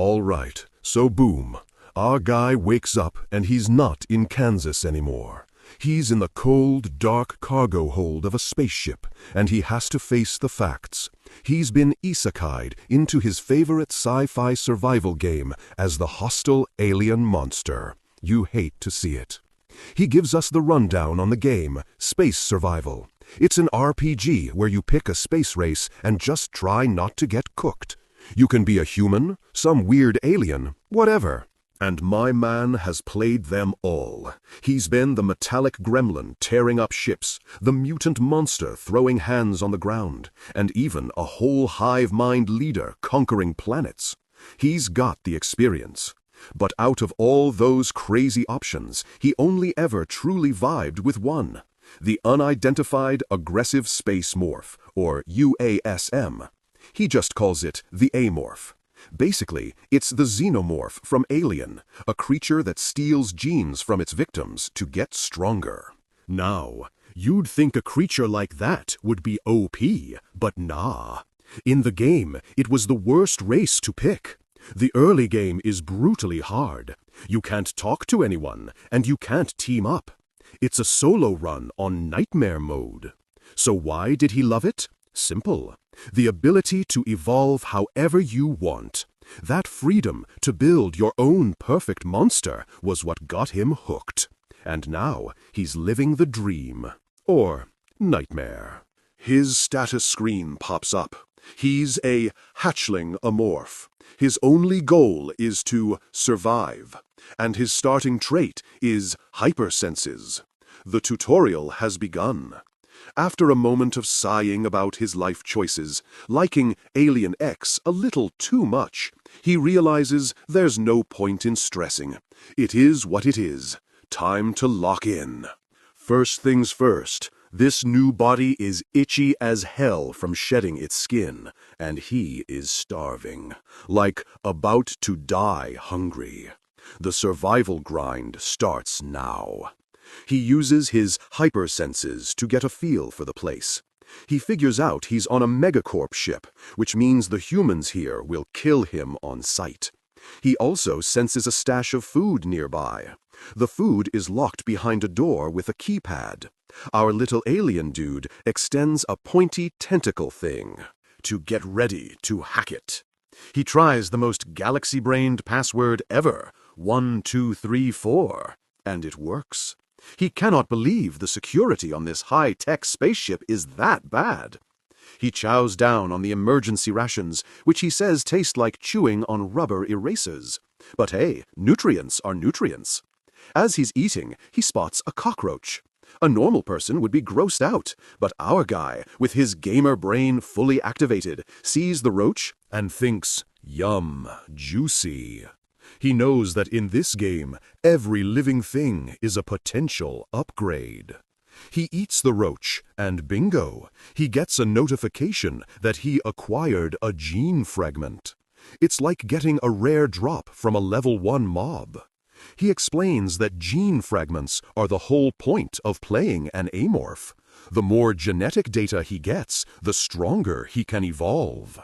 All right, so boom. Our guy wakes up and he's not in Kansas anymore. He's in the cold, dark cargo hold of a spaceship, and he has to face the facts. He's been Isekai'd into his favorite sci-fi survival game as the hostile alien monster. You hate to see it. He gives us the rundown on the game, Space Survival. It's an RPG where you pick a space race and just try not to get cooked. You can be a human, some weird alien, whatever. And my man has played them all. He's been the metallic gremlin tearing up ships, the mutant monster throwing hands on the ground, and even a whole hive mind leader conquering planets. He's got the experience. But out of all those crazy options, he only ever truly vibed with one. The Unidentified Aggressive Space Morph, or UASM. He just calls it the Amorph. Basically, it's the xenomorph from Alien, a creature that steals genes from its victims to get stronger. Now, you'd think a creature like that would be OP, but nah. In the game, it was the worst race to pick. The early game is brutally hard. You can't talk to anyone, and you can't team up. It's a solo run on Nightmare mode. So why did he love it? Simple. The ability to evolve however you want. That freedom to build your own perfect monster was what got him hooked. And now he's living the dream. Or nightmare. His status screen pops up. He's a Hatchling amorph. His only goal is to survive. And his starting trait is hypersenses. The tutorial has begun. After a moment of sighing about his life choices, liking Alien X a little too much, he realizes there's no point in stressing. It is what it is. Time to lock in. First things first, this new body is itchy as hell from shedding its skin, and he is starving, like about to die hungry. The survival grind starts now. He uses his hypersenses to get a feel for the place. He figures out he's on a megacorp ship, which means the humans here will kill him on sight. He also senses a stash of food nearby. The food is locked behind a door with a keypad. Our little alien dude extends a pointy tentacle thing to get ready to hack it. He tries the most galaxy-brained password ever, 1234, and it works. He cannot believe the security on this high-tech spaceship is that bad. He chows down on the emergency rations, which he says taste like chewing on rubber erasers. But hey, nutrients are nutrients. As he's eating, he spots a cockroach. A normal person would be grossed out, but our guy, with his gamer brain fully activated, sees the roach and thinks, yum, juicy. He knows that in this game, every living thing is a potential upgrade. He eats the roach, and bingo, he gets a notification that he acquired a gene fragment. It's like getting a rare drop from a level 1 mob. He explains that gene fragments are the whole point of playing an amorph. The more genetic data he gets, the stronger he can evolve.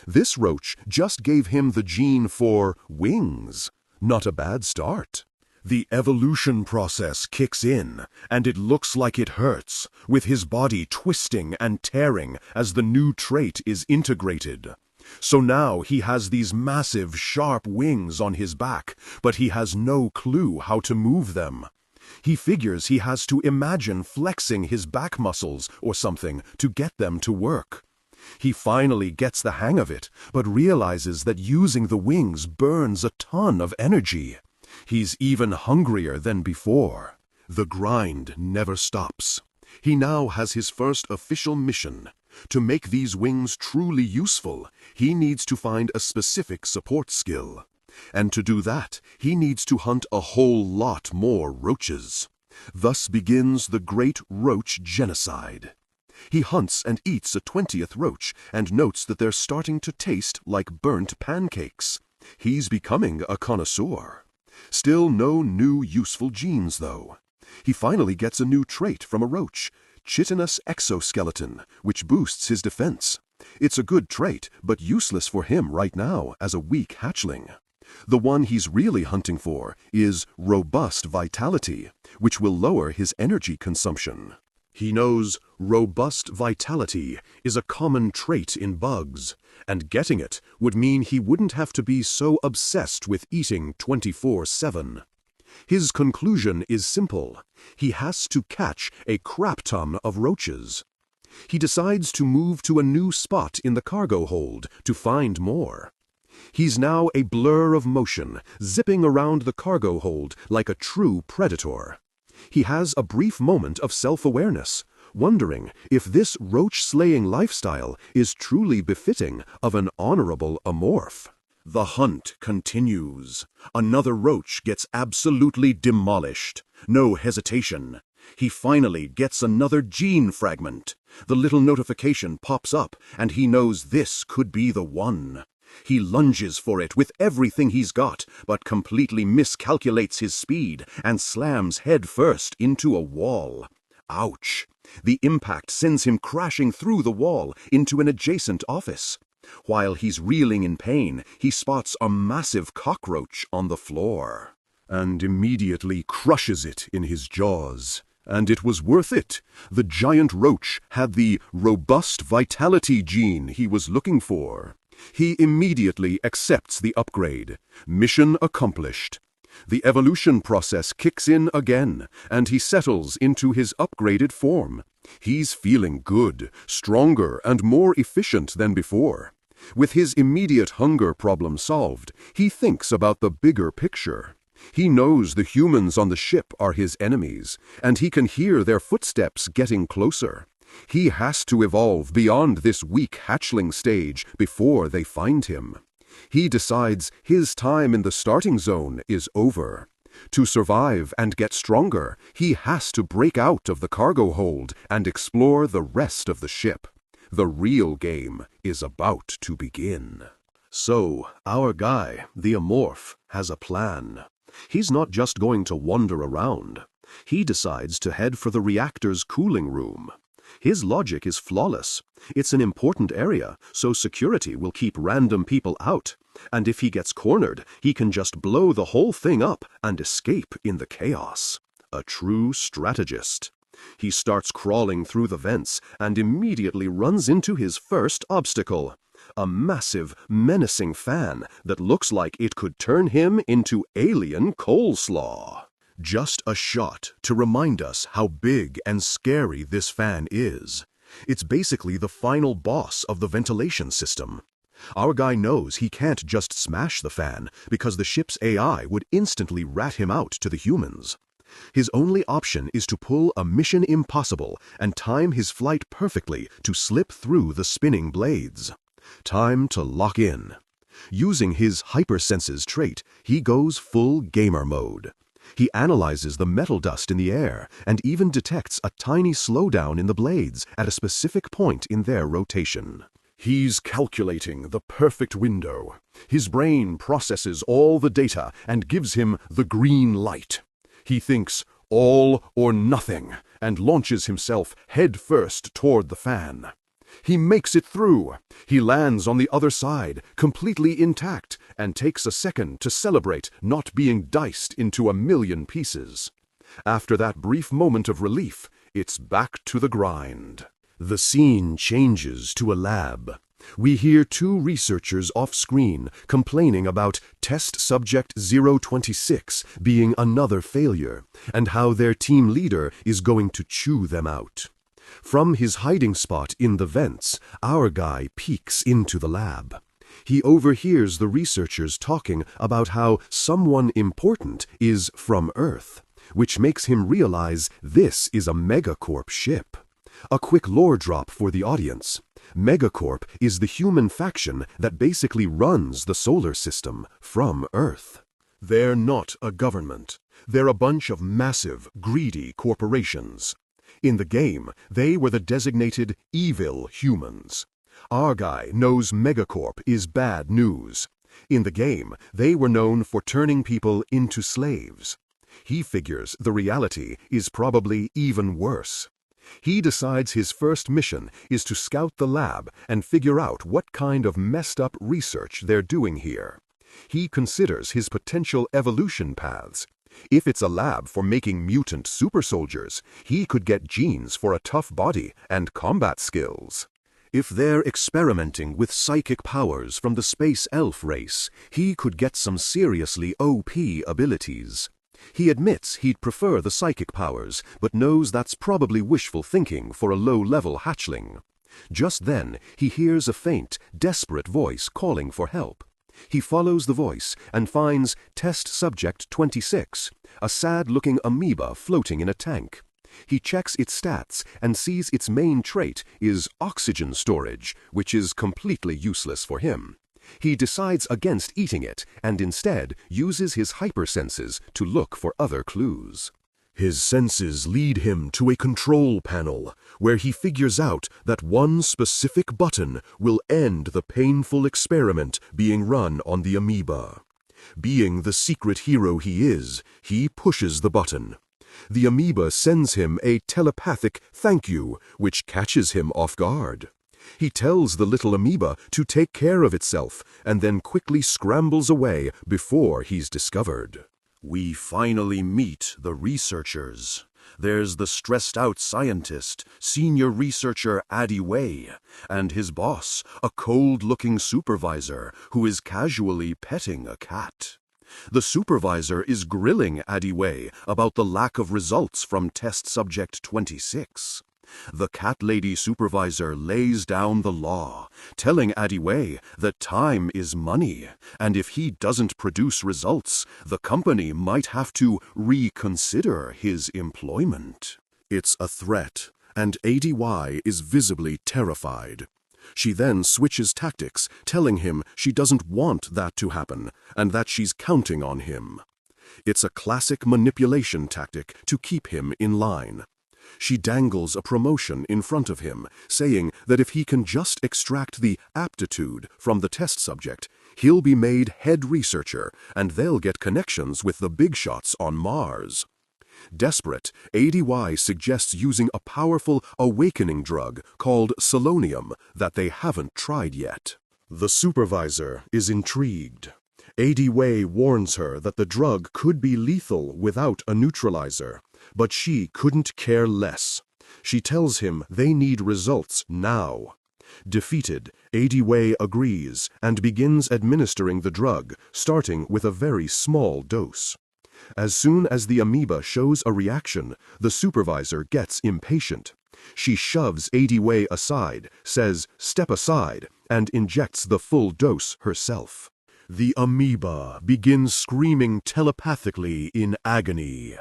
This roach just gave him the gene for wings. Not a bad start. The evolution process kicks in, and it looks like it hurts, with his body twisting and tearing as the new trait is integrated. So now he has these massive, sharp wings on his back, but he has no clue how to move them. He figures he has to imagine flexing his back muscles or something to get them to work. He finally gets the hang of it, but realizes that using the wings burns a ton of energy. He's even hungrier than before. The grind never stops. He now has his first official mission. To make these wings truly useful, he needs to find a specific support skill. And to do that, he needs to hunt a whole lot more roaches. Thus begins the great roach genocide. He hunts and eats a 20th roach and notes that they're starting to taste like burnt pancakes. He's becoming a connoisseur. Still no new useful genes, though. He finally gets a new trait from a roach, chitinous exoskeleton, which boosts his defense. It's a good trait, but useless for him right now as a weak hatchling. The one he's really hunting for is robust vitality, which will lower his energy consumption. He knows robust vitality is a common trait in bugs, and getting it would mean he wouldn't have to be so obsessed with eating 24/7. His conclusion is simple. He has to catch a crap ton of roaches. He decides to move to a new spot in the cargo hold to find more. He's now a blur of motion, zipping around the cargo hold like a true predator. He has a brief moment of self-awareness, wondering if this roach-slaying lifestyle is truly befitting of an honorable amorph. The hunt continues. Another roach gets absolutely demolished. No hesitation. He finally gets another gene fragment. The little notification pops up, and he knows this could be the one. He lunges for it with everything he's got, but completely miscalculates his speed and slams head first into a wall. Ouch! The impact sends him crashing through the wall into an adjacent office. While he's reeling in pain, he spots a massive cockroach on the floor, and immediately crushes it in his jaws. And it was worth it. The giant roach had the robust vitality gene he was looking for. He immediately accepts the upgrade. Mission accomplished. The evolution process kicks in again, and he settles into his upgraded form. He's feeling good, stronger, and more efficient than before. With his immediate hunger problem solved, he thinks about the bigger picture. He knows the humans on the ship are his enemies, and he can hear their footsteps getting closer. He has to evolve beyond this weak hatchling stage before they find him. He decides his time in the starting zone is over. To survive and get stronger, he has to break out of the cargo hold and explore the rest of the ship. The real game is about to begin. So, our guy, the Amorph, has a plan. He's not just going to wander around. He decides to head for the reactor's cooling room. His logic is flawless. It's an important area, so security will keep random people out. And if he gets cornered, he can just blow the whole thing up and escape in the chaos. A true strategist. He starts crawling through the vents and immediately runs into his first obstacle. A massive, menacing fan that looks like it could turn him into alien coleslaw. Just a shot to remind us how big and scary this fan is. It's basically the final boss of the ventilation system. Our guy knows he can't just smash the fan because the ship's AI would instantly rat him out to the humans. His only option is to pull a Mission Impossible and time his flight perfectly to slip through the spinning blades. Time to lock in. Using his hypersenses trait, he goes full gamer mode. He analyzes the metal dust in the air and even detects a tiny slowdown in the blades at a specific point in their rotation. He's calculating the perfect window. His brain processes all the data and gives him the green light. He thinks all or nothing and launches himself head first toward the fan. He makes it through. He lands on the other side, completely intact, and takes a second to celebrate not being diced into a million pieces. After that brief moment of relief, it's back to the grind. The scene changes to a lab. We hear two researchers off-screen complaining about test subject 026 being another failure, and how their team leader is going to chew them out. From his hiding spot in the vents, our guy peeks into the lab. He overhears the researchers talking about how someone important is from Earth, which makes him realize this is a Megacorp ship. A quick lore drop for the audience. Megacorp is the human faction that basically runs the solar system from Earth. They're not a government. They're a bunch of massive, greedy corporations. In the game, they were the designated evil humans. Our guy knows Megacorp is bad news. In the game, they were known for turning people into slaves. He figures the reality is probably even worse. He decides his first mission is to scout the lab and figure out what kind of messed up research they're doing here. He considers his potential evolution paths. If it's a lab for making mutant super soldiers, he could get genes for a tough body and combat skills. If they're experimenting with psychic powers from the space elf race, he could get some seriously OP abilities. He admits he'd prefer the psychic powers, but knows that's probably wishful thinking for a low-level hatchling. Just then, he hears a faint, desperate voice calling for help. He follows the voice and finds Test Subject 26, a sad-looking amoeba floating in a tank. He checks its stats and sees its main trait is oxygen storage, which is completely useless for him. He decides against eating it and instead uses his hypersenses to look for other clues. His senses lead him to a control panel, where he figures out that one specific button will end the painful experiment being run on the amoeba. Being the secret hero he is, he pushes the button. The amoeba sends him a telepathic thank you, which catches him off guard. He tells the little amoeba to take care of itself and then quickly scrambles away before he's discovered. We finally meet the researchers. There's the stressed-out scientist, senior researcher Addy Way, and his boss, a cold-looking supervisor who is casually petting a cat. The supervisor is grilling Addy Way about the lack of results from Test Subject 26. The cat lady supervisor lays down the law, telling Addy Way that time is money, and if he doesn't produce results, the company might have to reconsider his employment. It's a threat, and Addy is visibly terrified. She then switches tactics, telling him she doesn't want that to happen, and that she's counting on him. It's a classic manipulation tactic to keep him in line. She dangles a promotion in front of him, saying that if he can just extract the aptitude from the test subject, he'll be made head researcher, and they'll get connections with the big shots on Mars. Desperate, ADY suggests using a powerful awakening drug called selonium that they haven't tried yet. The supervisor is intrigued. ADY warns her that the drug could be lethal without a neutralizer, but she couldn't care less. She tells him they need results now. Defeated, ADY agrees and begins administering the drug, starting with a very small dose. As soon as the amoeba shows a reaction, the supervisor gets impatient. She shoves ADY aside, says, "Step aside," and injects the full dose herself. The amoeba begins screaming telepathically in agony.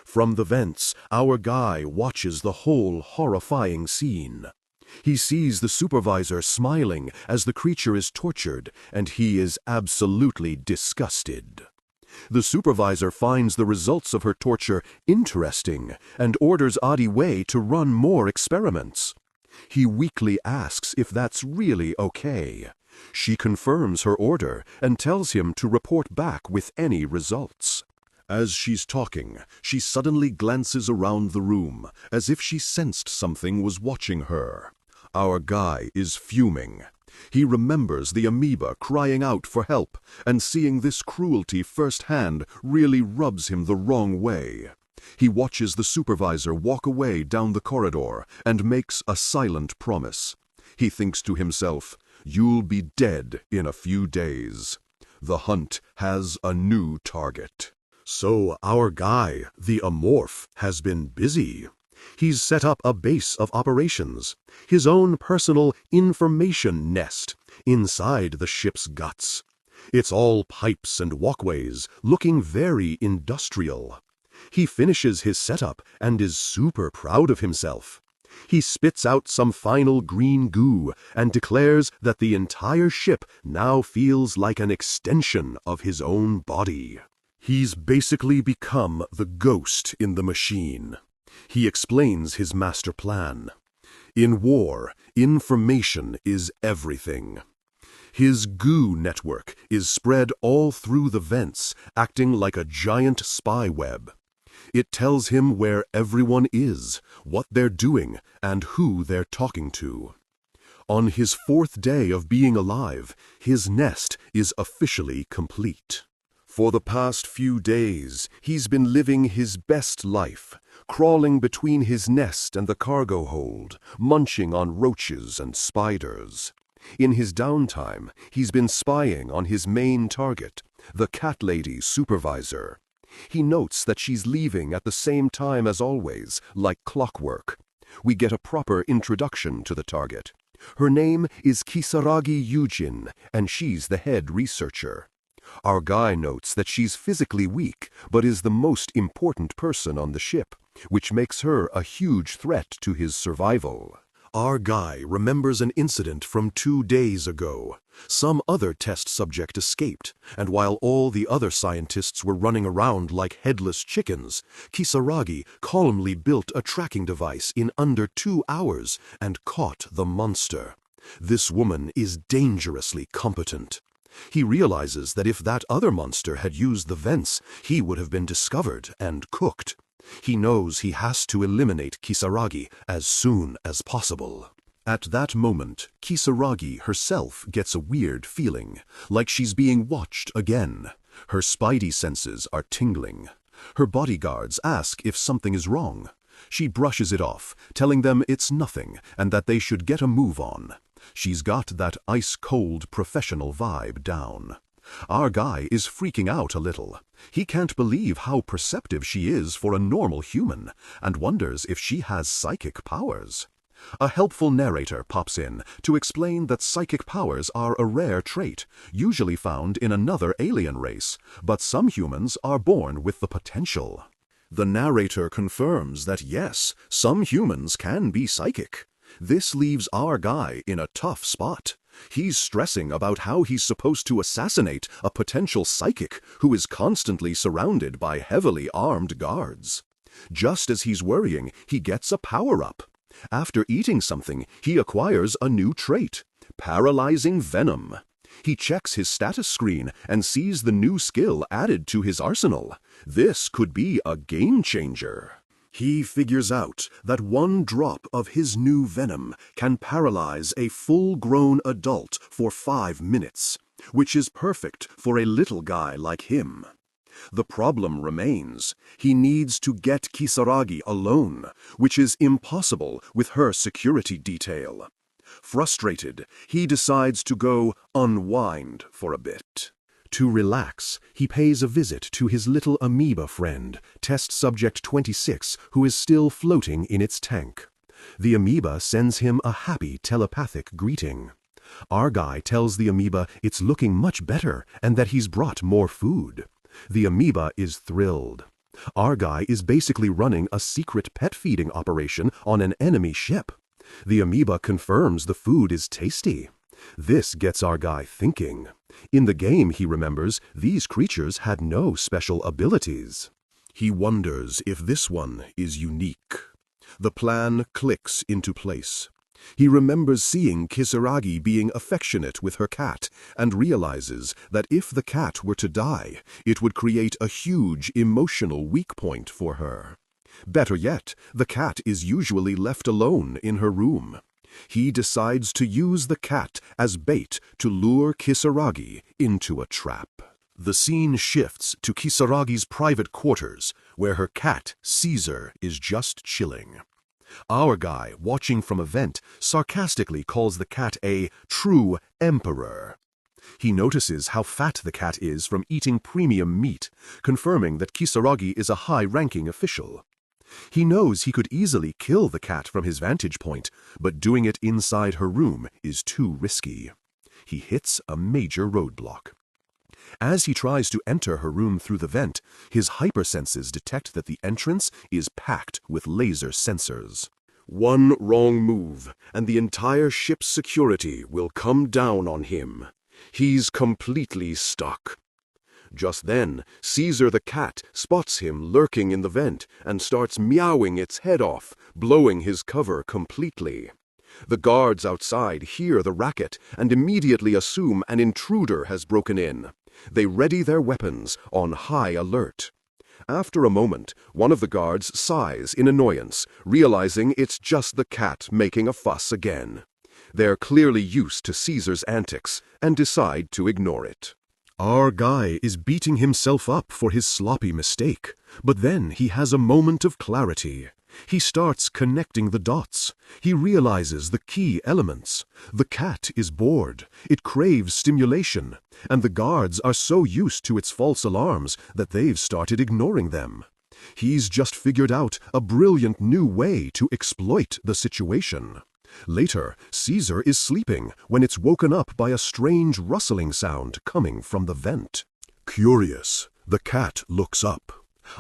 From the vents, our guy watches the whole horrifying scene. He sees the supervisor smiling as the creature is tortured, and he is absolutely disgusted. The supervisor finds the results of her torture interesting and orders Addy Way to run more experiments. He weakly asks if that's really okay. She confirms her order and tells him to report back with any results. As she's talking, she suddenly glances around the room, as if she sensed something was watching her. Our guy is fuming. He remembers the amoeba crying out for help, and seeing this cruelty firsthand really rubs him the wrong way. He watches the supervisor walk away down the corridor and makes a silent promise. He thinks to himself, "You'll be dead in a few days." The hunt has a new target. So our guy, the Amorph, has been busy. He's set up a base of operations, his own personal information nest inside the ship's guts. It's all pipes and walkways, looking very industrial. He finishes his setup and is super proud of himself. He spits out some final green goo and declares that the entire ship now feels like an extension of his own body. He's basically become the ghost in the machine. He explains his master plan. In war, information is everything. His goo network is spread all through the vents, acting like a giant spy web. It tells him where everyone is, what they're doing, and who they're talking to. On his 4th day of being alive, his nest is officially complete. For the past few days, he's been living his best life, crawling between his nest and the cargo hold, munching on roaches and spiders. In his downtime, he's been spying on his main target, the cat lady's supervisor. He notes that she's leaving at the same time as always, like clockwork. We get a proper introduction to the target. Her name is Kisaragi Yujin, and she's the head researcher. Our guy notes that she's physically weak, but is the most important person on the ship, which makes her a huge threat to his survival. Our guy remembers an incident from 2 days ago. Some other test subject escaped, and while all the other scientists were running around like headless chickens, Kisaragi calmly built a tracking device in under 2 hours and caught the monster. This woman is dangerously competent. He realizes that if that other monster had used the vents, he would have been discovered and cooked. He knows he has to eliminate Kisaragi as soon as possible. At that moment, Kisaragi herself gets a weird feeling, like she's being watched again. Her spidey senses are tingling. Her bodyguards ask if something is wrong. She brushes it off, telling them it's nothing and that they should get a move on. She's got that ice-cold professional vibe down. Our guy is freaking out a little. He can't believe how perceptive she is for a normal human, and wonders if she has psychic powers. A helpful narrator pops in to explain that psychic powers are a rare trait, usually found in another alien race, but some humans are born with the potential. The narrator confirms that yes, some humans can be psychic. This leaves our guy in a tough spot. He's stressing about how he's supposed to assassinate a potential psychic who is constantly surrounded by heavily armed guards. Just as he's worrying, he gets a power-up. After eating something, he acquires a new trait, paralyzing venom. He checks his status screen and sees the new skill added to his arsenal. This could be a game changer. He figures out that 1 drop of his new venom can paralyze a full-grown adult for 5 minutes, which is perfect for a little guy like him. The problem remains. He needs to get Kisaragi alone, which is impossible with her security detail. Frustrated, he decides to go unwind for a bit. To relax, he pays a visit to his little amoeba friend, Test Subject 26, who is still floating in its tank. The amoeba sends him a happy telepathic greeting. Our guy tells the amoeba it's looking much better and that he's brought more food. The amoeba is thrilled. Our guy is basically running a secret pet feeding operation on an enemy ship. The amoeba confirms the food is tasty. This gets our guy thinking. In the game, he remembers, these creatures had no special abilities. He wonders if this one is unique. The plan clicks into place. He remembers seeing Kisaragi being affectionate with her cat and realizes that if the cat were to die, it would create a huge emotional weak point for her. Better yet, the cat is usually left alone in her room. He decides to use the cat as bait to lure Kisaragi into a trap. The scene shifts to Kisaragi's private quarters, where her cat, Caesar, is just chilling. Our guy, watching from a vent, sarcastically calls the cat a true emperor. He notices how fat the cat is from eating premium meat, confirming that Kisaragi is a high-ranking official. He knows he could easily kill the cat from his vantage point, but doing it inside her room is too risky. He hits a major roadblock. As he tries to enter her room through the vent, his hypersenses detect that the entrance is packed with laser sensors. One wrong move, and the entire ship's security will come down on him. He's completely stuck. Just then, Caesar the cat spots him lurking in the vent and starts meowing its head off, blowing his cover completely. The guards outside hear the racket and immediately assume an intruder has broken in. They ready their weapons, on high alert. After a moment, one of the guards sighs in annoyance, realizing it's just the cat making a fuss again. They're clearly used to Caesar's antics and decide to ignore it. Our guy is beating himself up for his sloppy mistake, but then he has a moment of clarity. He starts connecting the dots. He realizes the key elements. The cat is bored. It craves stimulation, and the guards are so used to its false alarms that they've started ignoring them. He's just figured out a brilliant new way to exploit the situation. Later, Caesar is sleeping when it's woken up by a strange rustling sound coming from the vent. Curious, the cat looks up.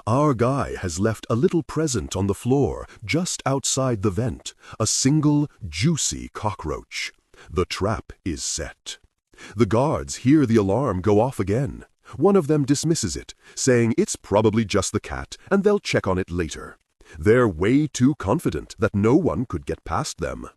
Our guy has left a little present on the floor just outside the vent, a single juicy cockroach. The trap is set. The guards hear the alarm go off again. One of them dismisses it, saying it's probably just the cat and they'll check on it later. They're way too confident that no one could get past them.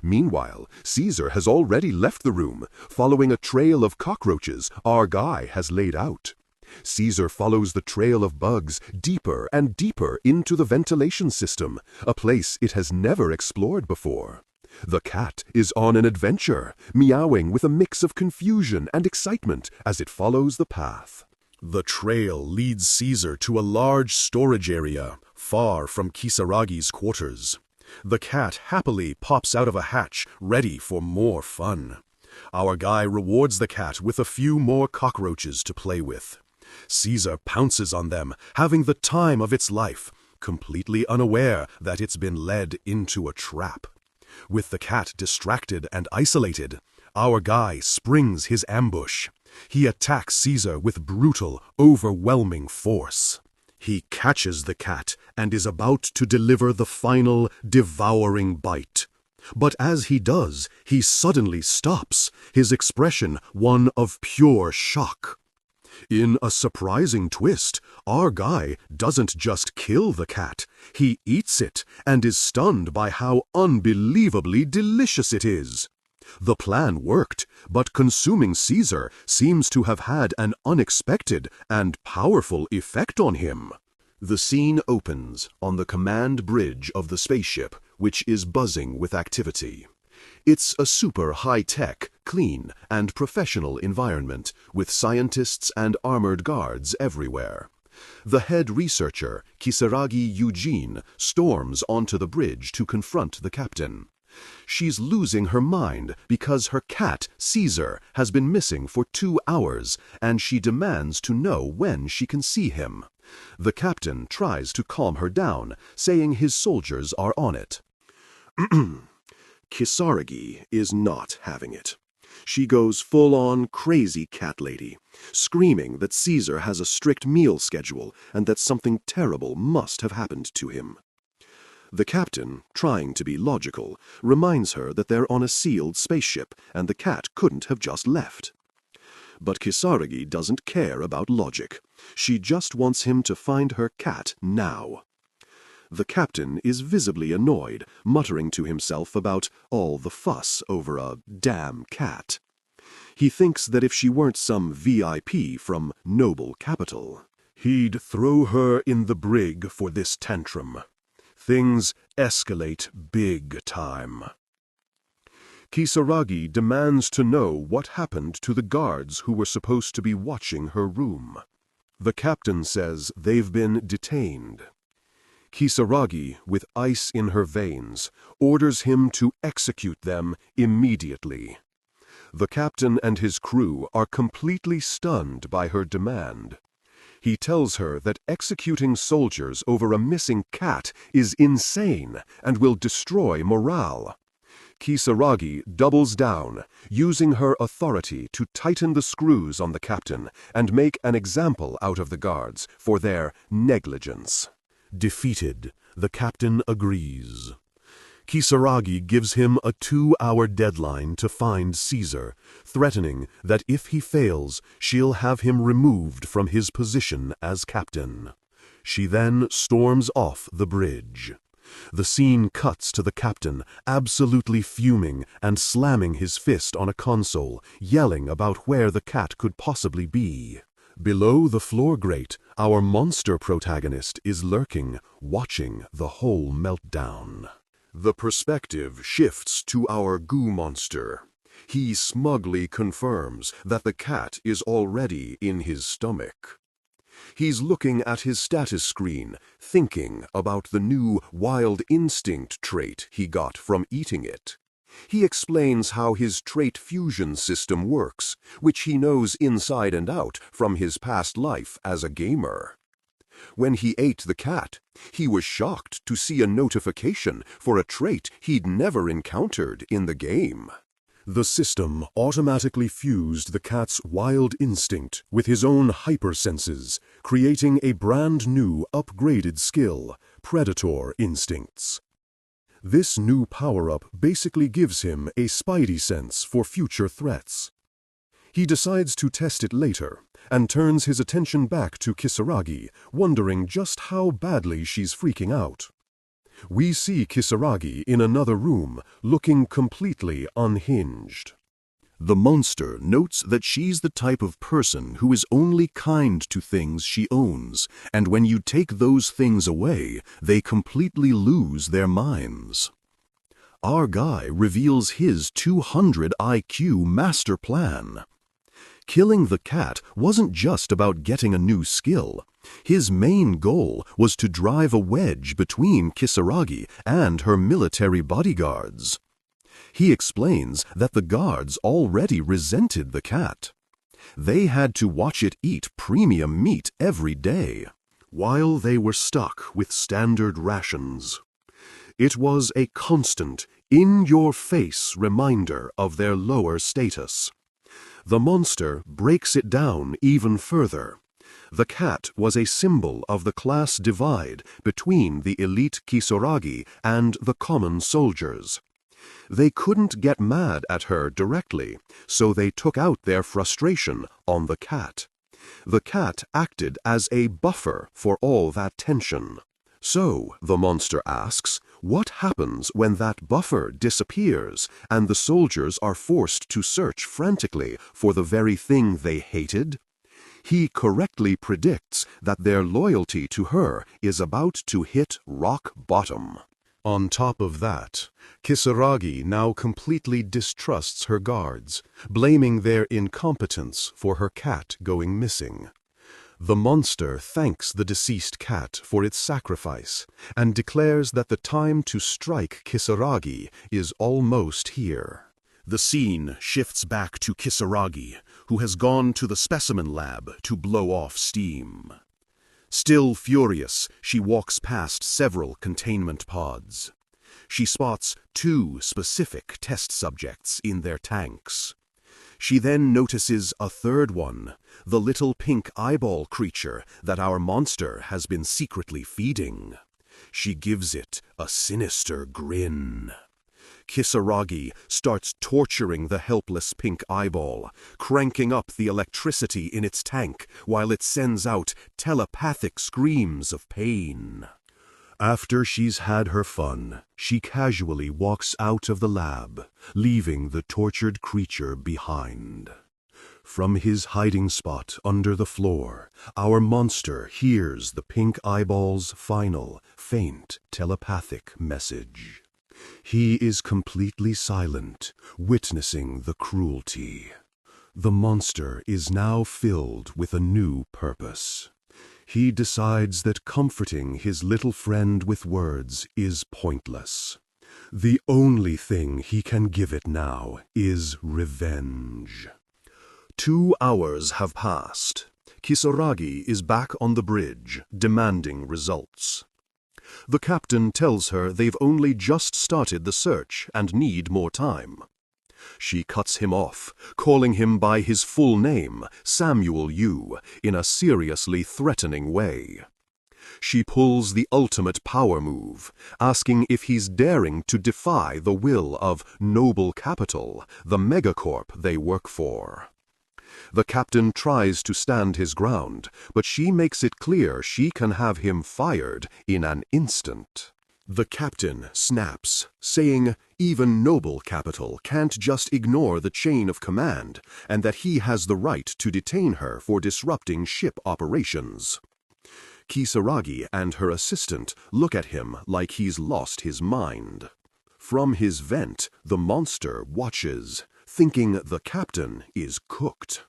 Meanwhile, Caesar has already left the room, following a trail of cockroaches our guy has laid out. Caesar follows the trail of bugs deeper and deeper into the ventilation system, a place it has never explored before. The cat is on an adventure, meowing with a mix of confusion and excitement as it follows the path. The trail leads Caesar to a large storage area, far from Kisaragi's quarters. The cat happily pops out of a hatch, ready for more fun. Our guy rewards the cat with a few more cockroaches to play with. Caesar pounces on them, having the time of its life, completely unaware that it's been led into a trap. With the cat distracted and isolated, our guy springs his ambush. He attacks Caesar with brutal, overwhelming force. He catches the cat and is about to deliver the final, devouring bite. But as he does, he suddenly stops, his expression one of pure shock. In a surprising twist, our guy doesn't just kill the cat, he eats it and is stunned by how unbelievably delicious it is. The plan worked, but consuming Caesar seems to have had an unexpected and powerful effect on him. The scene opens on the command bridge of the spaceship, which is buzzing with activity. It's a super high-tech, clean, and professional environment with scientists and armored guards everywhere. The head researcher, Kisaragi Eugene, storms onto the bridge to confront the captain. She's losing her mind because her cat, Caesar, has been missing for 2 hours, and she demands to know when she can see him. The captain tries to calm her down, saying his soldiers are on it. Kisaragi is not having it. She goes full-on crazy cat lady, screaming that Caesar has a strict meal schedule and that something terrible must have happened to him. The captain, trying to be logical, reminds her that they're on a sealed spaceship and the cat couldn't have just left. But Kisaragi doesn't care about logic. She just wants him to find her cat now. The captain is visibly annoyed, muttering to himself about all the fuss over a damn cat. He thinks that if she weren't some VIP from noble capital, he'd throw her in the brig for this tantrum. Things escalate big time. Kisaragi demands to know what happened to the guards who were supposed to be watching her room. The captain says they've been detained. Kisaragi, with ice in her veins, orders him to execute them immediately. The captain and his crew are completely stunned by her demand. He tells her that executing soldiers over a missing cat is insane and will destroy morale. Kisaragi doubles down, using her authority to tighten the screws on the captain and make an example out of the guards for their negligence. Defeated, the captain agrees. Kisaragi gives him a 2-hour deadline to find Caesar, threatening that if he fails, she'll have him removed from his position as captain. She then storms off the bridge. The scene cuts to the captain, absolutely fuming and slamming his fist on a console, yelling about where the cat could possibly be. Below the floor grate, our monster protagonist is lurking, watching the whole meltdown. The perspective shifts to our goo monster. He smugly confirms that the cat is already in his stomach. He's looking at his status screen, thinking about the new wild instinct trait he got from eating it. He explains how his trait fusion system works, which he knows inside and out from his past life as a gamer. When he ate the cat, he was shocked to see a notification for a trait he'd never encountered in the game. The system automatically fused the cat's wild instinct with his own hypersenses, creating a brand new upgraded skill, Predator Instincts. This new power-up basically gives him a spidey sense for future threats. He decides to test it later, and turns his attention back to Kisaragi, wondering just how badly she's freaking out. We see Kisaragi in another room, looking completely unhinged. The monster notes that she's the type of person who is only kind to things she owns, and when you take those things away, they completely lose their minds. Our guy reveals his 200 IQ master plan. Killing the cat wasn't just about getting a new skill. His main goal was to drive a wedge between Kisaragi and her military bodyguards. He explains that the guards already resented the cat. They had to watch it eat premium meat every day, while they were stuck with standard rations. It was a constant, in-your-face reminder of their lower status. The monster breaks it down even further. The cat was a symbol of the class divide between the elite Kisaragi and the common soldiers. They couldn't get mad at her directly, so they took out their frustration on the cat. The cat acted as a buffer for all that tension. So, the monster asks, what happens when that buffer disappears and the soldiers are forced to search frantically for the very thing they hated? He correctly predicts that their loyalty to her is about to hit rock bottom. On top of that, Kisaragi now completely distrusts her guards, blaming their incompetence for her cat going missing. The monster thanks the deceased cat for its sacrifice and declares that the time to strike Kisaragi is almost here. The scene shifts back to Kisaragi, who has gone to the specimen lab to blow off steam. Still furious, she walks past several containment pods. She spots 2 specific test subjects in their tanks. She then notices a third one, the little pink eyeball creature that our monster has been secretly feeding. She gives it a sinister grin. Kisaragi starts torturing the helpless pink eyeball, cranking up the electricity in its tank while it sends out telepathic screams of pain. After she's had her fun, she casually walks out of the lab, leaving the tortured creature behind. From his hiding spot under the floor, our monster hears the pink eyeball's final, faint, telepathic message. He is completely silent, witnessing the cruelty. The monster is now filled with a new purpose. He decides that comforting his little friend with words is pointless. The only thing he can give it now is revenge. 2 hours have passed. Kisaragi is back on the bridge, demanding results. The captain tells her they've only just started the search and need more time. She cuts him off, calling him by his full name, Samuel Yu, in a seriously threatening way. She pulls the ultimate power move, asking if he's daring to defy the will of Noble Capital, the megacorp they work for. The captain tries to stand his ground, but she makes it clear she can have him fired in an instant. The captain snaps, saying even Noble Capital can't just ignore the chain of command, and that he has the right to detain her for disrupting ship operations. Kisaragi and her assistant look at him like he's lost his mind. From his vent, the monster watches, thinking the captain is cooked.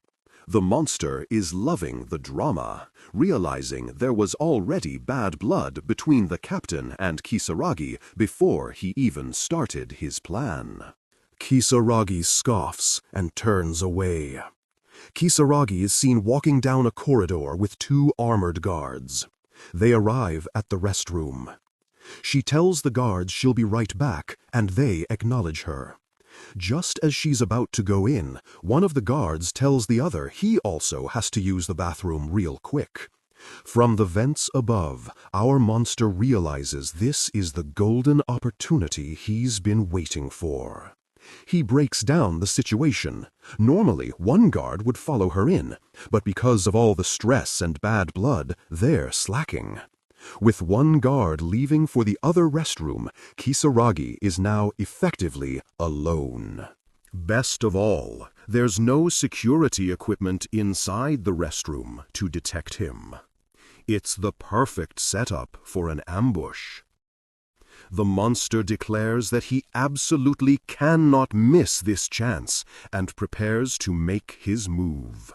The monster is loving the drama, realizing there was already bad blood between the captain and Kisaragi before he even started his plan. Kisaragi scoffs and turns away. Kisaragi is seen walking down a corridor with 2 armored guards. They arrive at the restroom. She tells the guards she'll be right back, and they acknowledge her. Just as she's about to go in, one of the guards tells the other he also has to use the bathroom real quick. From the vents above, our monster realizes this is the golden opportunity he's been waiting for. He breaks down the situation. Normally, one guard would follow her in, but because of all the stress and bad blood, they're slacking. With one guard leaving for the other restroom, Kisaragi is now effectively alone. Best of all, there's no security equipment inside the restroom to detect him. It's the perfect setup for an ambush. The monster declares that he absolutely cannot miss this chance and prepares to make his move.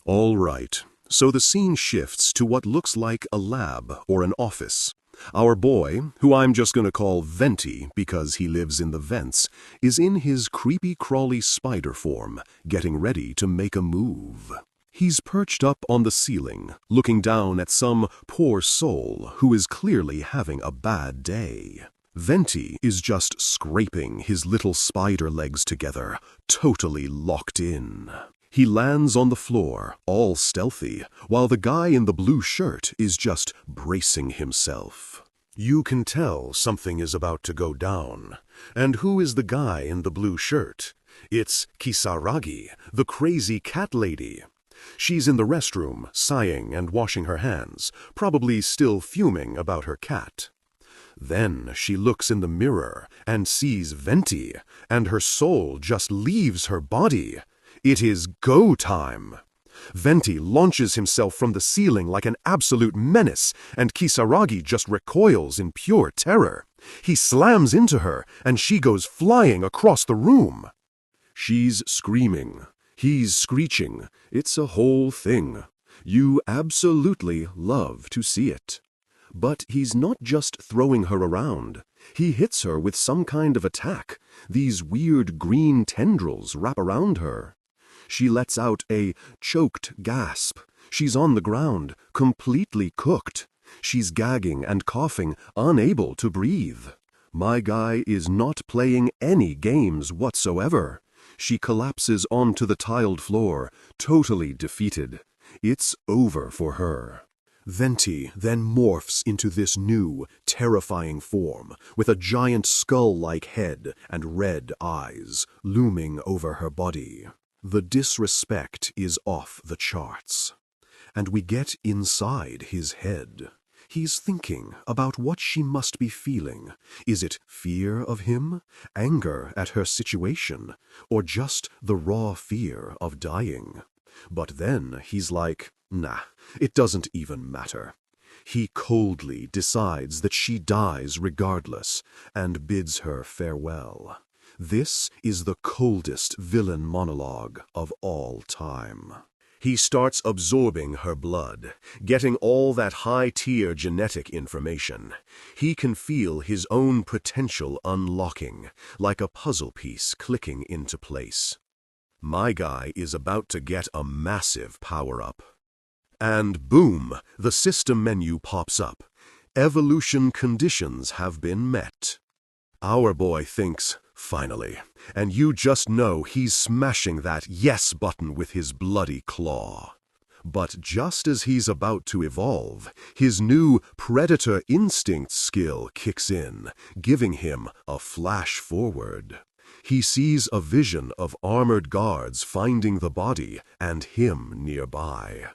All right. So the scene shifts to what looks like a lab or an office. Our boy, who I'm just going to call Venti because he lives in the vents, is in his creepy-crawly spider form, getting ready to make a move. He's perched up on the ceiling, looking down at some poor soul who is clearly having a bad day. Venti is just scraping his little spider legs together, totally locked in. He lands on the floor, all stealthy, while the guy in the blue shirt is just bracing himself. You can tell something is about to go down. And who is the guy in the blue shirt? It's Kisaragi, the crazy cat lady. She's in the restroom, sighing and washing her hands, probably still fuming about her cat. Then she looks in the mirror and sees Venti, and her soul just leaves her body. It is go time. Venti launches himself from the ceiling like an absolute menace, and Kisaragi just recoils in pure terror. He slams into her, and she goes flying across the room. She's screaming. He's screeching. It's a whole thing. You absolutely love to see it. But he's not just throwing her around. He hits her with some kind of attack. These weird green tendrils wrap around her. She lets out a choked gasp. She's on the ground, completely cooked. She's gagging and coughing, unable to breathe. My guy is not playing any games whatsoever. She collapses onto the tiled floor, totally defeated. It's over for her. Venti then morphs into this new, terrifying form, with a giant skull-like head and red eyes looming over her body. The disrespect is off the charts. And we get inside his head. He's thinking about what she must be feeling. Is it fear of him, anger at her situation, or just the raw fear of dying? But then he's like, nah, it doesn't even matter. He coldly decides that she dies regardless and bids her farewell. This is the coldest villain monologue of all time. He starts absorbing her blood, getting all that high-tier genetic information. He can feel his own potential unlocking, like a puzzle piece clicking into place. My guy is about to get a massive power-up. And boom, the system menu pops up. Evolution conditions have been met. Our boy thinks, finally, and you just know he's smashing that yes button with his bloody claw. But just as he's about to evolve, his new predator instinct skill kicks in, giving him a flash forward. He sees a vision of armored guards finding the body and him nearby.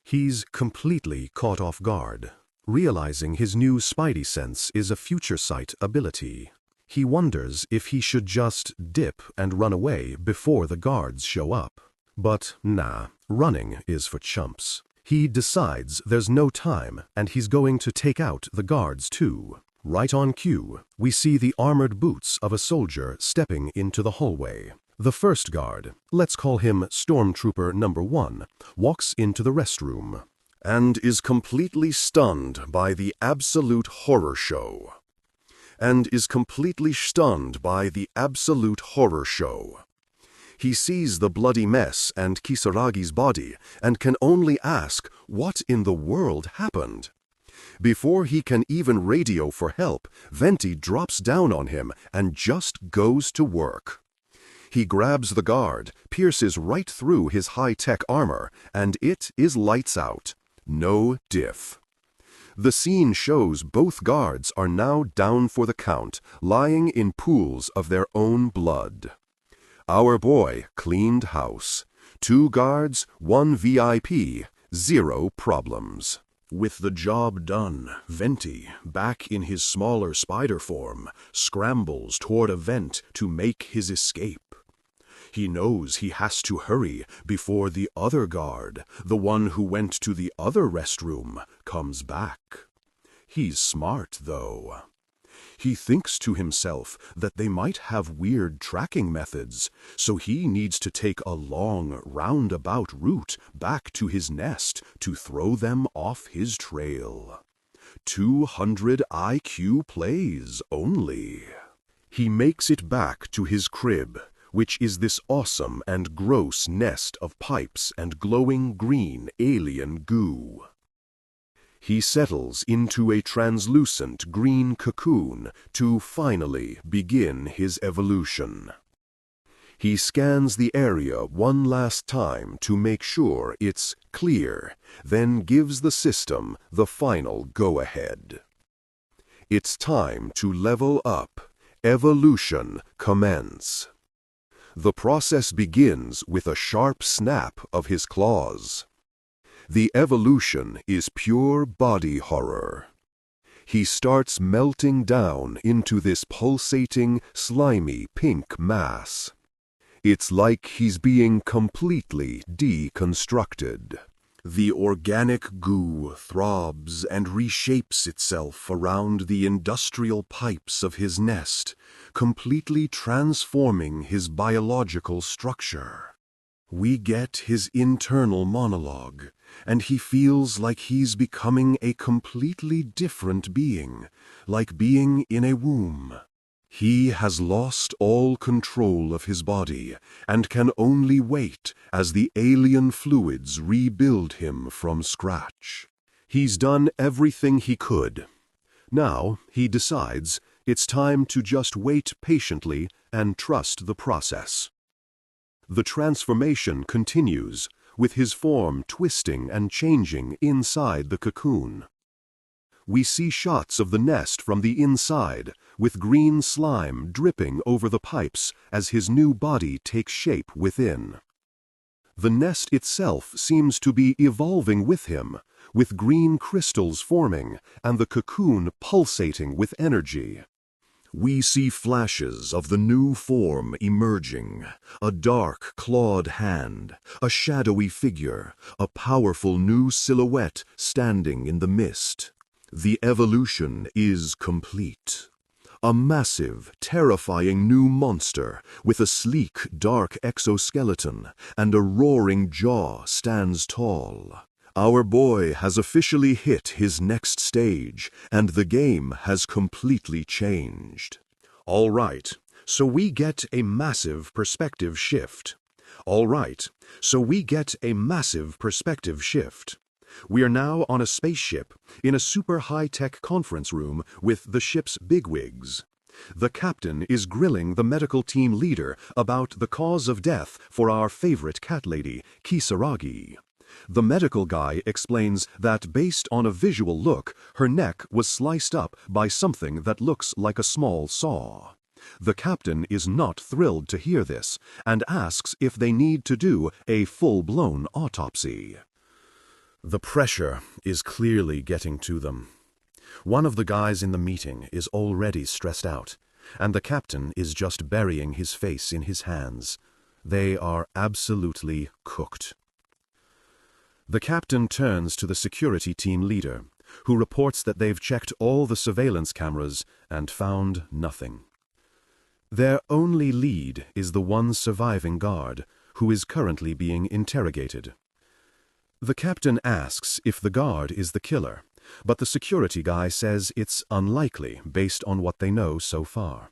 He's completely caught off guard, realizing his new spidey sense is a future sight ability. He wonders if he should just dip and run away before the guards show up. But nah, running is for chumps. He decides there's no time and he's going to take out the guards too. Right on cue, we see the armored boots of a soldier stepping into the hallway. The first guard, let's call him Stormtrooper number 1, walks into the restroom and is completely stunned by the absolute horror show. He sees the bloody mess and Kisaragi's body and can only ask, what in the world happened? Before he can even radio for help, Venti drops down on him and just goes to work. He grabs the guard, pierces right through his high-tech armor, and it is lights out. No diff. The scene shows both guards are now down for the count, lying in pools of their own blood. Our boy cleaned house. 2 guards, 1 VIP, 0 problems. With the job done, Venti, back in his smaller spider form, scrambles toward a vent to make his escape. He knows he has to hurry before the other guard, the one who went to the other restroom, comes back. He's smart, though. He thinks to himself that they might have weird tracking methods, so he needs to take a long, roundabout route back to his nest to throw them off his trail. 200 IQ plays only. He makes it back to his crib, which is this awesome and gross nest of pipes and glowing green alien goo. He settles into a translucent green cocoon to finally begin his evolution. He scans the area one last time to make sure it's clear, then gives the system the final go-ahead. It's time to level up. Evolution commence. The process begins with a sharp snap of his claws. The evolution is pure body horror. He starts melting down into this pulsating, slimy pink mass. It's like he's being completely deconstructed. The organic goo throbs and reshapes itself around the industrial pipes of his nest, completely transforming his biological structure. We get his internal monologue, and he feels like he's becoming a completely different being, like being in a womb. He has lost all control of his body and can only wait as the alien fluids rebuild him from scratch. He's done everything he could. Now, he decides it's time to just wait patiently and trust the process. The transformation continues, with his form twisting and changing inside the cocoon. We see shots of the nest from the inside, with green slime dripping over the pipes as his new body takes shape within. The nest itself seems to be evolving with him, with green crystals forming and the cocoon pulsating with energy. We see flashes of the new form emerging, a dark, clawed hand, a shadowy figure, a powerful new silhouette standing in the mist. The evolution is complete. A massive, terrifying new monster with a sleek, dark exoskeleton and a roaring jaw stands tall. Our boy has officially hit his next stage, and the game has completely changed. All right, so we get a massive perspective shift. We are now on a spaceship in a super high-tech conference room with the ship's bigwigs. The captain is grilling the medical team leader about the cause of death for our favorite cat lady, Kisaragi. The medical guy explains that based on a visual look, her neck was sliced up by something that looks like a small saw. The captain is not thrilled to hear this and asks if they need to do a full-blown autopsy. The pressure is clearly getting to them. One of the guys in the meeting is already stressed out, and the captain is just burying his face in his hands. They are absolutely cooked. The captain turns to the security team leader, who reports that they've checked all the surveillance cameras and found nothing. Their only lead is the one surviving guard, who is currently being interrogated. The captain asks if the guard is the killer, but the security guy says it's unlikely based on what they know so far.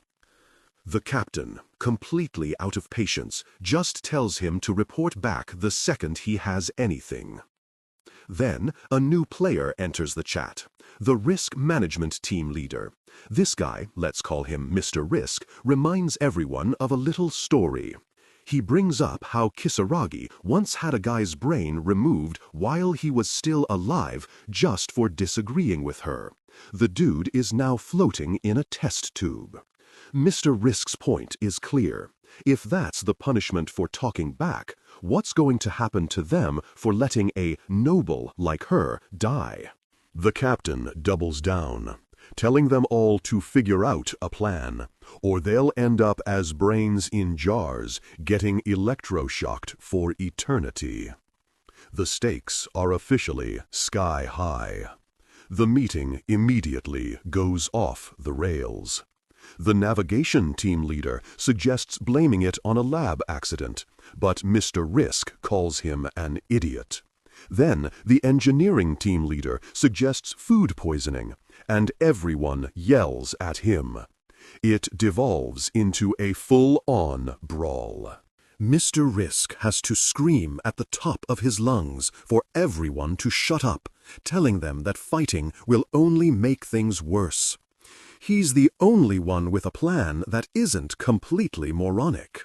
The captain, completely out of patience, just tells him to report back the second he has anything. Then, a new player enters the chat, the risk management team leader. This guy, let's call him Mr. Risk, reminds everyone of a little story. He brings up how Kisaragi once had a guy's brain removed while he was still alive just for disagreeing with her. The dude is now floating in a test tube. Mr. Risk's point is clear. If that's the punishment for talking back, what's going to happen to them for letting a noble like her die? The captain doubles down, telling them all to figure out a plan, or they'll end up as brains in jars, getting electroshocked for eternity. The stakes are officially sky high. The meeting immediately goes off the rails. The navigation team leader suggests blaming it on a lab accident, but Mr. Risk calls him an idiot. Then the engineering team leader suggests food poisoning, and everyone yells at him. It devolves into a full-on brawl. Mr. Risk has to scream at the top of his lungs for everyone to shut up, telling them that fighting will only make things worse. He's the only one with a plan that isn't completely moronic.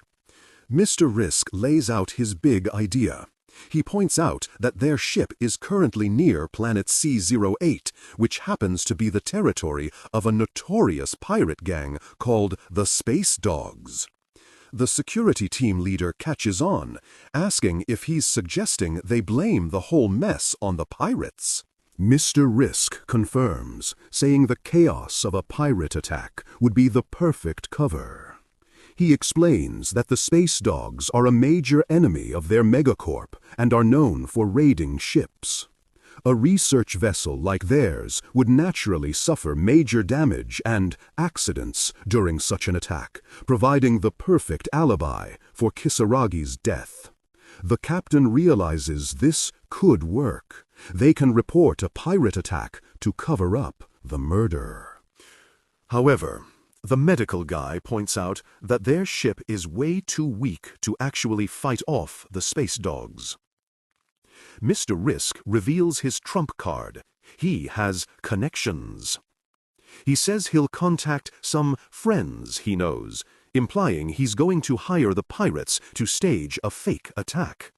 Mr. Risk lays out his big idea. He points out that their ship is currently near planet C-08, which happens to be the territory of a notorious pirate gang called the Space Dogs. The security team leader catches on, asking if he's suggesting they blame the whole mess on the pirates. Mr. Risk confirms, saying the chaos of a pirate attack would be the perfect cover. He explains that the Space Dogs are a major enemy of their megacorp and are known for raiding ships. A research vessel like theirs would naturally suffer major damage and accidents during such an attack, providing the perfect alibi for Kisaragi's death. The captain realizes this could work. They can report a pirate attack to cover up the murder. However, the medical guy points out that their ship is way too weak to actually fight off the Space Dogs. Mr. Risk reveals his trump card. He has connections. He says he'll contact some friends he knows, implying he's going to hire the pirates to stage a fake attack.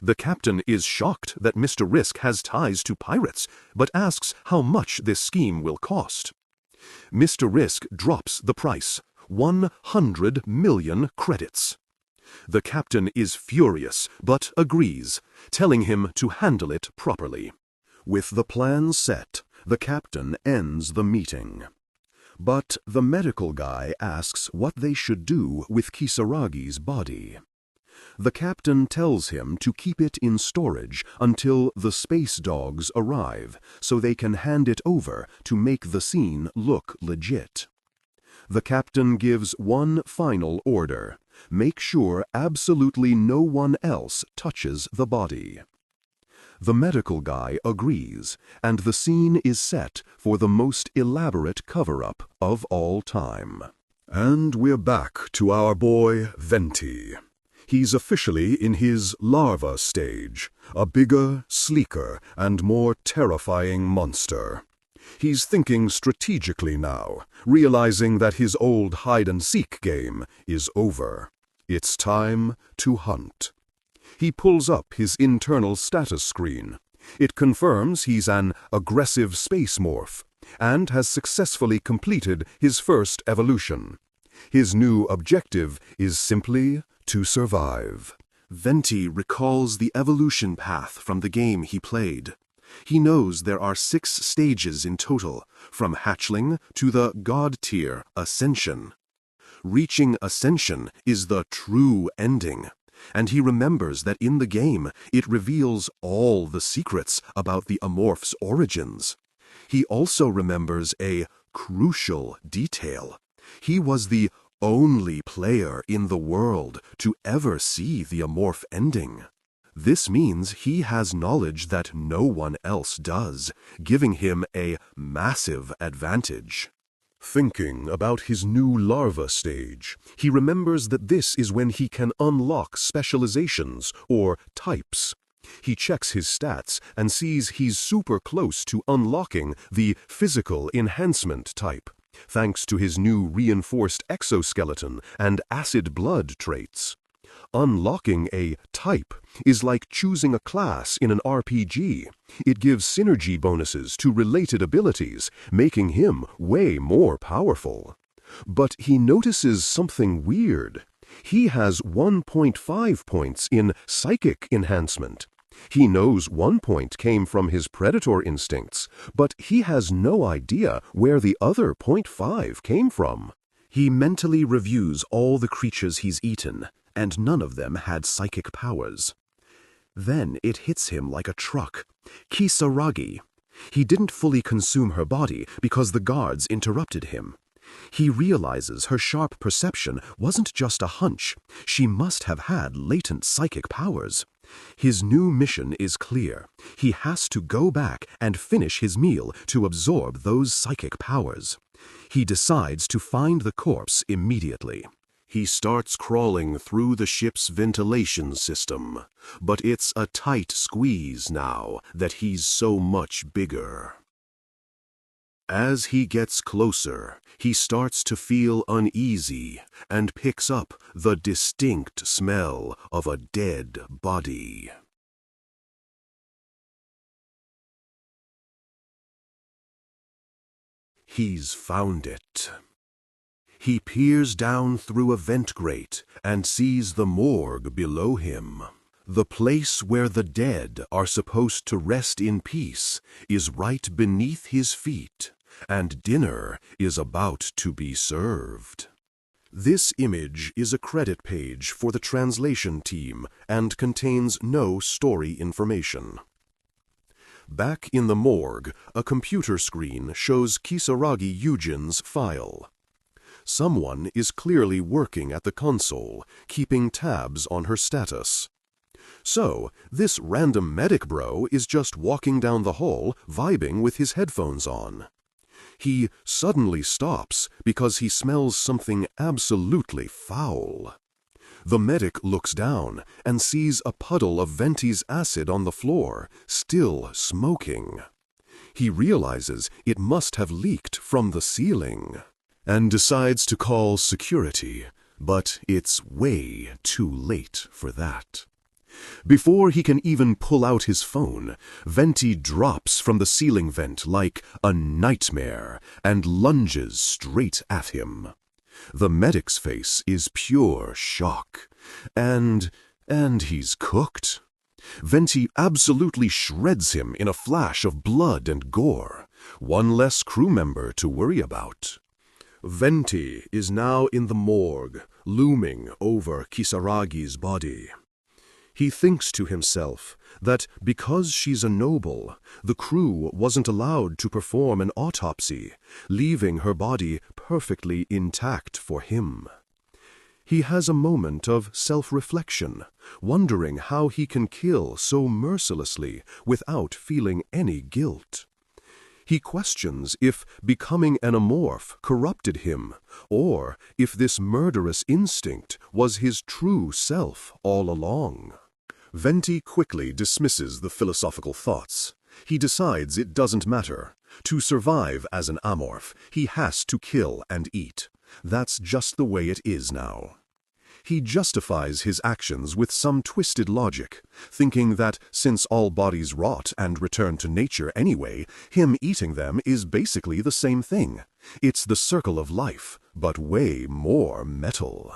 The captain is shocked that Mr. Risk has ties to pirates, but asks how much this scheme will cost. Mr. Risk drops the price, 100 million credits. The captain is furious, but agrees, telling him to handle it properly. With the plan set, the captain ends the meeting. But the medical guy asks what they should do with Kisaragi's body. The captain tells him to keep it in storage until the Space Dogs arrive, so they can hand it over to make the scene look legit. The captain gives one final order: make sure absolutely no one else touches the body. The medical guy agrees, and the scene is set for the most elaborate cover-up of all time. And we're back to our boy Venti. He's officially in his larva stage, a bigger, sleeker, and more terrifying monster. He's thinking strategically now, realizing that his old hide-and-seek game is over. It's time to hunt. He pulls up his internal status screen. It confirms he's an aggressive space morph, and has successfully completed his first evolution. His new objective is simply to survive. Venti recalls the evolution path from the game he played. He knows there are 6 stages in total, from Hatchling to the God tier Ascension. Reaching Ascension is the true ending, and he remembers that in the game it reveals all the secrets about the Amorph's origins. He also remembers a crucial detail. He was the only player in the world to ever see the Amorph ending. This means he has knowledge that no one else does, giving him a massive advantage. Thinking about his new larva stage, he remembers that this is when he can unlock specializations or types. He checks his stats and sees he's super close to unlocking the physical enhancement type, thanks to his new reinforced exoskeleton and acid blood traits. Unlocking a type is like choosing a class in an RPG. It gives synergy bonuses to related abilities, making him way more powerful. But he notices something weird. He has 1.5 points in psychic enhancement. He knows 1 point came from his predator instincts, but he has no idea where the other 0.5 came from. He mentally reviews all the creatures he's eaten, and none of them had psychic powers. Then it hits him like a truck. Kisaragi. He didn't fully consume her body because the guards interrupted him. He realizes her sharp perception wasn't just a hunch. She must have had latent psychic powers. His new mission is clear. He has to go back and finish his meal to absorb those psychic powers. He decides to find the corpse immediately. He starts crawling through the ship's ventilation system, but it's a tight squeeze now that he's so much bigger. As he gets closer, he starts to feel uneasy and picks up the distinct smell of a dead body. He's found it. He peers down through a vent grate and sees the morgue below him. The place where the dead are supposed to rest in peace is right beneath his feet, and dinner is about to be served. This image is a credit page for the translation team and contains no story information. Back in the morgue, a computer screen shows Kisaragi Yujin's file. Someone is clearly working at the console, keeping tabs on her status. So, this random medic bro is just walking down the hall, vibing with his headphones on. He suddenly stops because he smells something absolutely foul. The medic looks down and sees a puddle of Venti's acid on the floor, still smoking. He realizes it must have leaked from the ceiling, and decides to call security, but it's way too late for that. Before he can even pull out his phone, Venti drops from the ceiling vent like a nightmare and lunges straight at him. The medic's face is pure shock, and he's cooked. Venti absolutely shreds him in a flash of blood and gore, one less crew member to worry about. Venti is now in the morgue, looming over Kisaragi's body. He thinks to himself that because she's a noble, the crew wasn't allowed to perform an autopsy, leaving her body perfectly intact for him. He has a moment of self-reflection, wondering how he can kill so mercilessly without feeling any guilt. He questions if becoming an Amorph corrupted him, or if this murderous instinct was his true self all along. Venti quickly dismisses the philosophical thoughts. He decides it doesn't matter. To survive as an Amorph, he has to kill and eat. That's just the way it is now. He justifies his actions with some twisted logic, thinking that since all bodies rot and return to nature anyway, him eating them is basically the same thing. It's the circle of life, but way more metal.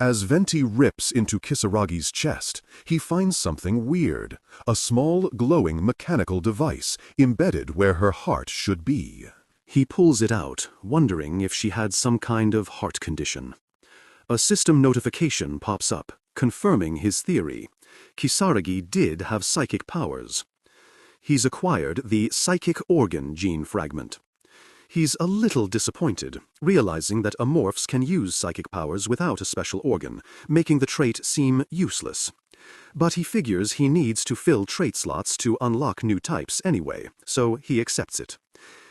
As Venti rips into Kisaragi's chest, he finds something weird, a small glowing mechanical device embedded where her heart should be. He pulls it out, wondering if she had some kind of heart condition. A system notification pops up, confirming his theory. Kisaragi did have psychic powers. He's acquired the psychic organ gene fragment. He's a little disappointed, realizing that amorphs can use psychic powers without a special organ, making the trait seem useless. But he figures he needs to fill trait slots to unlock new types anyway, so he accepts it.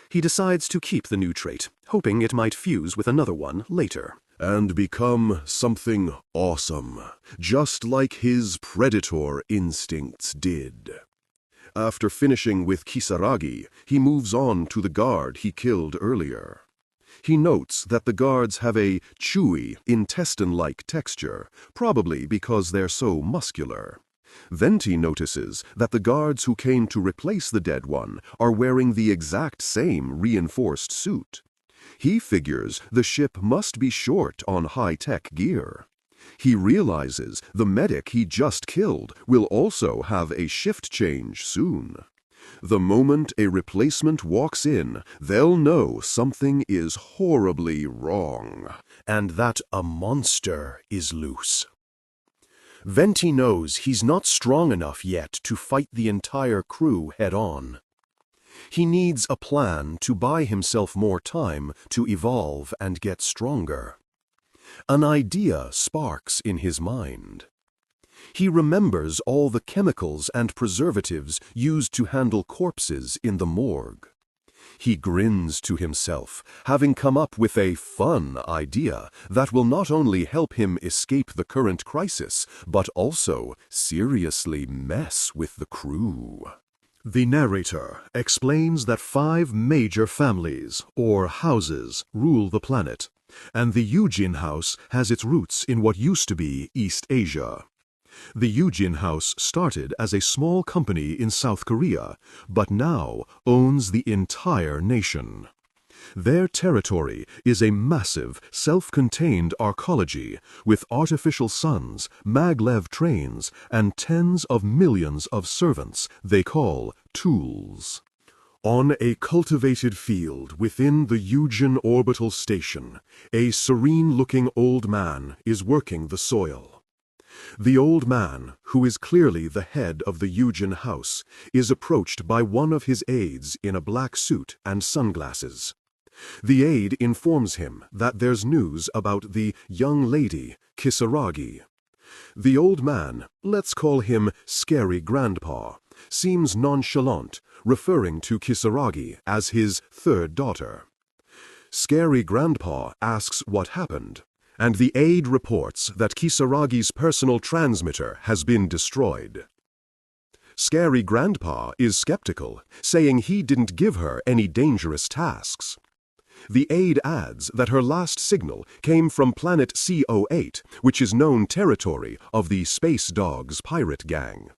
He decides to keep the new trait, hoping it might fuse with another one later. And become something awesome, just like his predator instincts did. After finishing with Kisaragi, he moves on to the guard he killed earlier. He notes that the guards have a chewy, intestine-like texture, probably because they're so muscular. Venti notices that the guards who came to replace the dead one are wearing the exact same reinforced suit. He figures the ship must be short on high-tech gear. He realizes the medic he just killed will also have a shift change soon. The moment a replacement walks in, they'll know something is horribly wrong, and that a monster is loose. Venti knows he's not strong enough yet to fight the entire crew head-on. He needs a plan to buy himself more time to evolve and get stronger. An idea sparks in his mind. He remembers all the chemicals and preservatives used to handle corpses in the morgue. He grins to himself, having come up with a fun idea that will not only help him escape the current crisis, but also seriously mess with the crew. The narrator explains that 5 major families, or houses, rule the planet, and the Yujin House has its roots in what used to be East Asia. The Yujin House started as a small company in South Korea, but now owns the entire nation. Their territory is a massive, self-contained arcology with artificial suns, maglev trains, and tens of millions of servants they call tools. On a cultivated field within the Yujin orbital station, a serene-looking old man is working the soil. The old man, who is clearly the head of the Yujin house, is approached by one of his aides in a black suit and sunglasses. The aide informs him that there's news about the young lady, Kisaragi. The old man, let's call him Scary Grandpa, seems nonchalant, referring to Kisaragi as his third daughter. Scary Grandpa asks what happened, and the aide reports that Kisaragi's personal transmitter has been destroyed. Scary Grandpa is skeptical, saying he didn't give her any dangerous tasks. The aide adds that her last signal came from planet CO8, which is known territory of the Space Dogs pirate gang.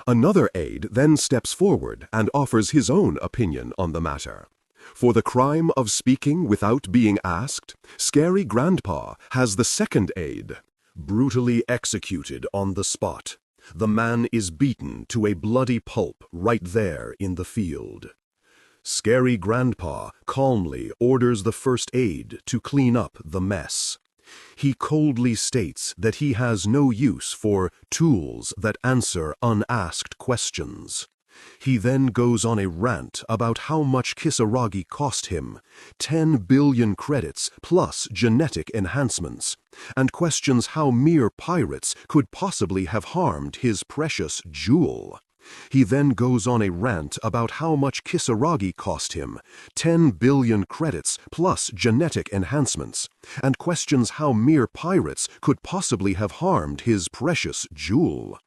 Another aide then steps forward and offers his own opinion on the matter. For the crime of speaking without being asked, Scary Grandpa has the second aide brutally executed on the spot. The man is beaten to a bloody pulp right there in the field. Scary Grandpa calmly orders the first aide to clean up the mess. He coldly states that he has no use for tools that answer unasked questions. He then goes on a rant about how much Kisaragi cost him, 10 billion credits plus genetic enhancements, and questions how mere pirates could possibly have harmed his precious jewel. He then goes on a rant about how much Kisaragi cost him, 10 billion credits plus genetic enhancements, and questions how mere pirates could possibly have harmed his precious jewel.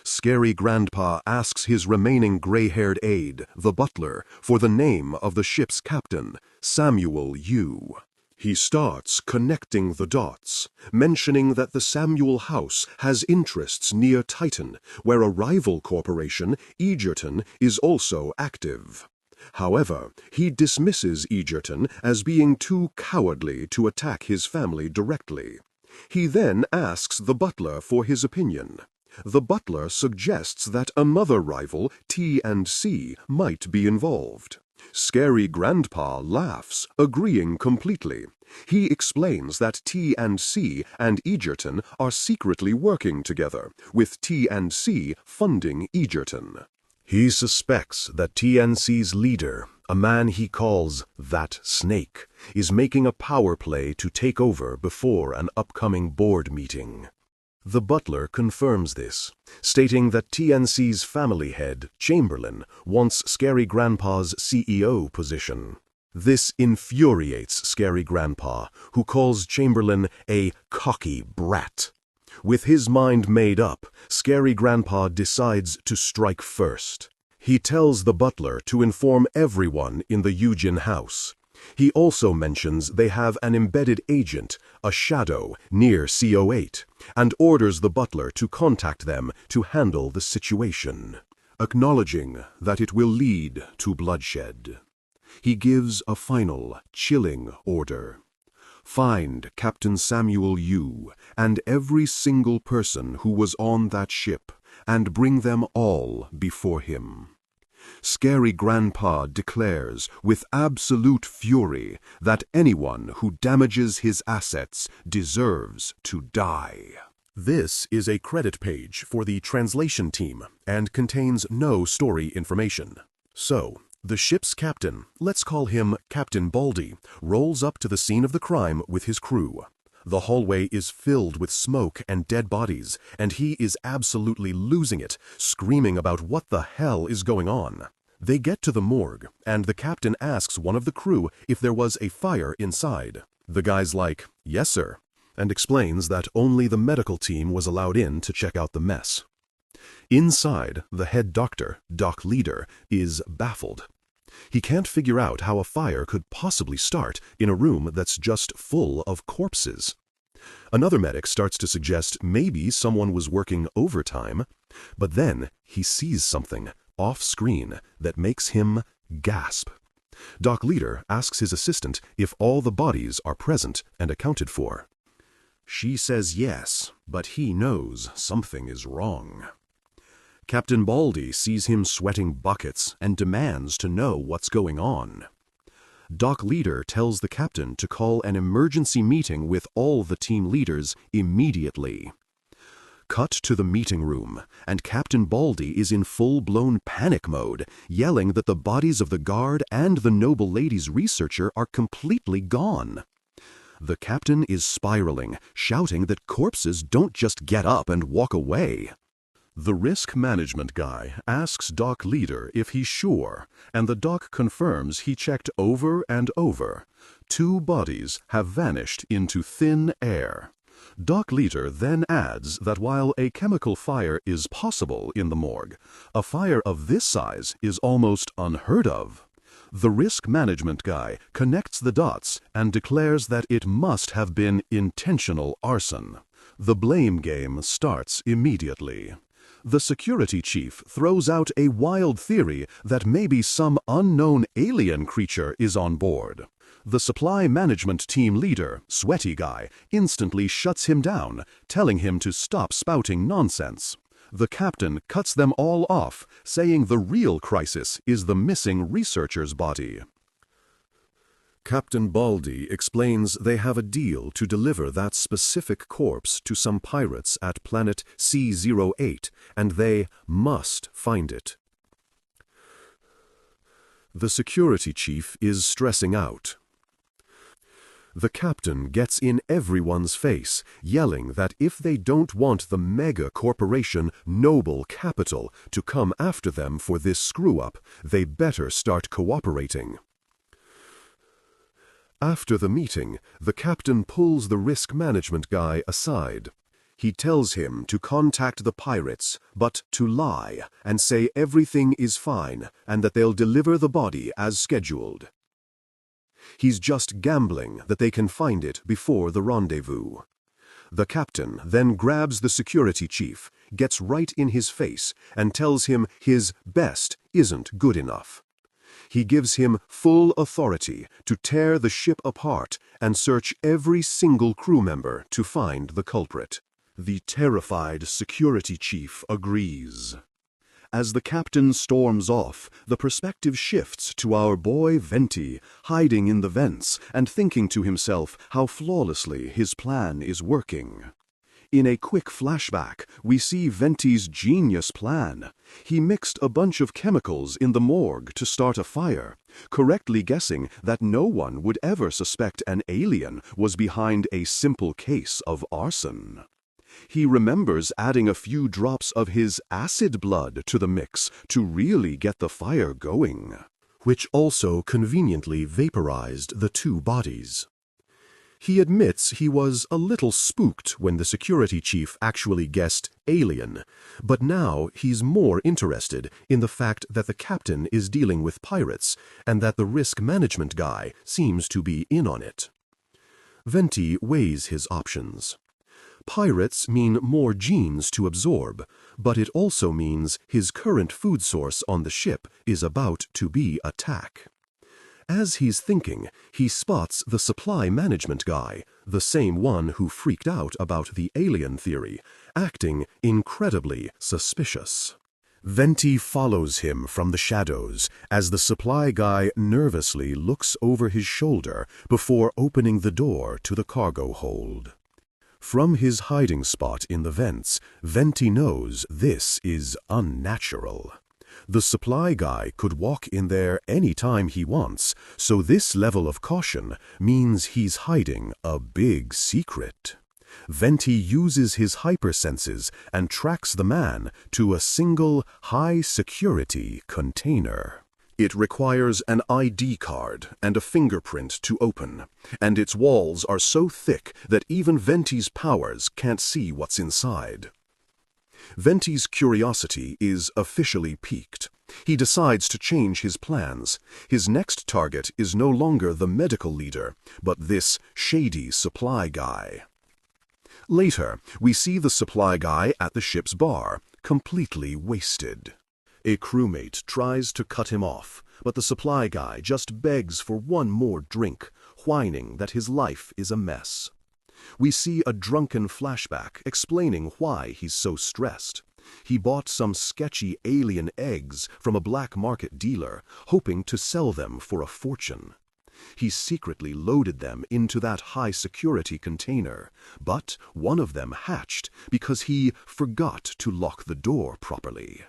Scary Grandpa asks his remaining gray-haired aide, the butler, for the name of the ship's captain, Samuel Yu. He starts connecting the dots, mentioning that the Samuel house has interests near Titan, where a rival corporation, Egerton, is also active. However, he dismisses Egerton as being too cowardly to attack his family directly. He then asks the butler for his opinion. The butler suggests that another rival, T&C, might be involved. Scary Grandpa laughs, agreeing completely. He explains that T&C and Egerton are secretly working together, with T&C funding Egerton. He suspects that TNC's leader, a man he calls that snake, is making a power play to take over before an upcoming board meeting. The butler confirms this, stating that TNC's family head, Chamberlain, wants Scary Grandpa's CEO position. This infuriates Scary Grandpa, who calls Chamberlain a cocky brat. With his mind made up, Scary Grandpa decides to strike first. He tells the butler to inform everyone in the Eugen house. He also mentions they have an embedded agent, a shadow, near CO8, and orders the butler to contact them to handle the situation, acknowledging that it will lead to bloodshed. He gives a final, chilling order. Find Captain Samuel Yu and every single person who was on that ship, and bring them all before him. Scary Grandpa declares with absolute fury that anyone who damages his assets deserves to die. This is a credit page for the translation team and contains no story information. So, the ship's captain, let's call him Captain Baldy, rolls up to the scene of the crime with his crew. The hallway is filled with smoke and dead bodies, and he is absolutely losing it, screaming about what the hell is going on. They get to the morgue, and the captain asks one of the crew if there was a fire inside. The guy's like, "Yes, sir," and explains that only the medical team was allowed in to check out the mess. Inside, the head doctor, Doc Leader, is baffled. He can't figure out how a fire could possibly start in a room that's just full of corpses. Another medic starts to suggest maybe someone was working overtime, but then he sees something off-screen that makes him gasp. Doc Leader asks his assistant if all the bodies are present and accounted for. She says yes, but he knows something is wrong. Captain Baldy sees him sweating buckets and demands to know what's going on. Doc Leader tells the captain to call an emergency meeting with all the team leaders immediately. Cut to the meeting room, and Captain Baldy is in full-blown panic mode, yelling that the bodies of the guard and the noble lady's researcher are completely gone. The captain is spiraling, shouting that corpses don't just get up and walk away. The risk management guy asks Doc Leader if he's sure, and the doc confirms he checked over and over. 2 bodies have vanished into thin air. Doc Leader then adds that while a chemical fire is possible in the morgue, a fire of this size is almost unheard of. The risk management guy connects the dots and declares that it must have been intentional arson. The blame game starts immediately. The security chief throws out a wild theory that maybe some unknown alien creature is on board. The supply management team leader, Sweaty Guy, instantly shuts him down, telling him to stop spouting nonsense. The captain cuts them all off, saying the real crisis is the missing researcher's body. Captain Baldy explains they have a deal to deliver that specific corpse to some pirates at planet C08, and they must find it. The security chief is stressing out. The captain gets in everyone's face, yelling that if they don't want the mega corporation Noble Capital to come after them for this screw-up, they better start cooperating. After the meeting, the captain pulls the risk management guy aside. He tells him to contact the pirates, but to lie and say everything is fine and that they'll deliver the body as scheduled. He's just gambling that they can find it before the rendezvous. The captain then grabs the security chief, gets right in his face, and tells him his best isn't good enough. He gives him full authority to tear the ship apart and search every single crew member to find the culprit. The terrified security chief agrees. As the captain storms off, the perspective shifts to our boy Venti, hiding in the vents and thinking to himself how flawlessly his plan is working. In a quick flashback, we see Venti's genius plan. He mixed a bunch of chemicals in the morgue to start a fire, correctly guessing that no one would ever suspect an alien was behind a simple case of arson. He remembers adding a few drops of his acid blood to the mix to really get the fire going, which also conveniently vaporized the two bodies. He admits he was a little spooked when the security chief actually guessed alien, but now he's more interested in the fact that the captain is dealing with pirates and that the risk management guy seems to be in on it. Venti weighs his options. Pirates mean more genes to absorb, but it also means his current food source on the ship is about to be attacked. As he's thinking, he spots the supply management guy, the same one who freaked out about the alien theory, acting incredibly suspicious. Venti follows him from the shadows as the supply guy nervously looks over his shoulder before opening the door to the cargo hold. From his hiding spot in the vents, Venti knows this is unnatural. The supply guy could walk in there any time he wants, so this level of caution means he's hiding a big secret. Venti uses his hypersenses and tracks the man to a single high-security container. It requires an ID card and a fingerprint to open, and its walls are so thick that even Venti's powers can't see what's inside. Venti's curiosity is officially piqued. He decides to change his plans. His next target is no longer the medical leader, but this shady supply guy. Later, we see the supply guy at the ship's bar, completely wasted. A crewmate tries to cut him off, but the supply guy just begs for one more drink, whining that his life is a mess. We see a drunken flashback explaining why he's so stressed. He bought some sketchy alien eggs from a black market dealer, hoping to sell them for a fortune. He secretly loaded them into that high-security container, but one of them hatched because he forgot to lock the door properly.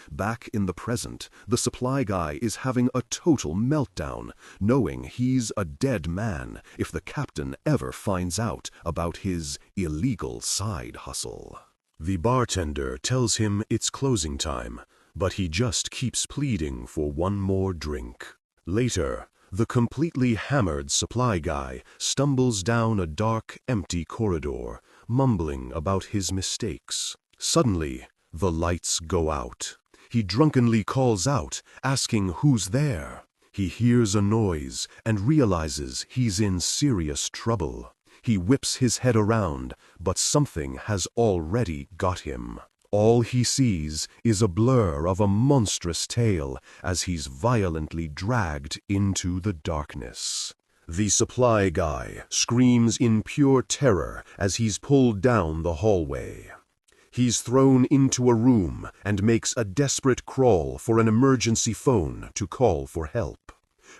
Back in the present, the supply guy is having a total meltdown, knowing he's a dead man if the captain ever finds out about his illegal side hustle. The bartender tells him it's closing time, but he just keeps pleading for one more drink. Later, the completely hammered supply guy stumbles down a dark, empty corridor, mumbling about his mistakes. Suddenly, the lights go out. He drunkenly calls out, asking who's there. He hears a noise and realizes he's in serious trouble. He whips his head around, but something has already got him. All he sees is a blur of a monstrous tail as he's violently dragged into the darkness. The supply guy screams in pure terror as he's pulled down the hallway. He's thrown into a room and makes a desperate crawl for an emergency phone to call for help.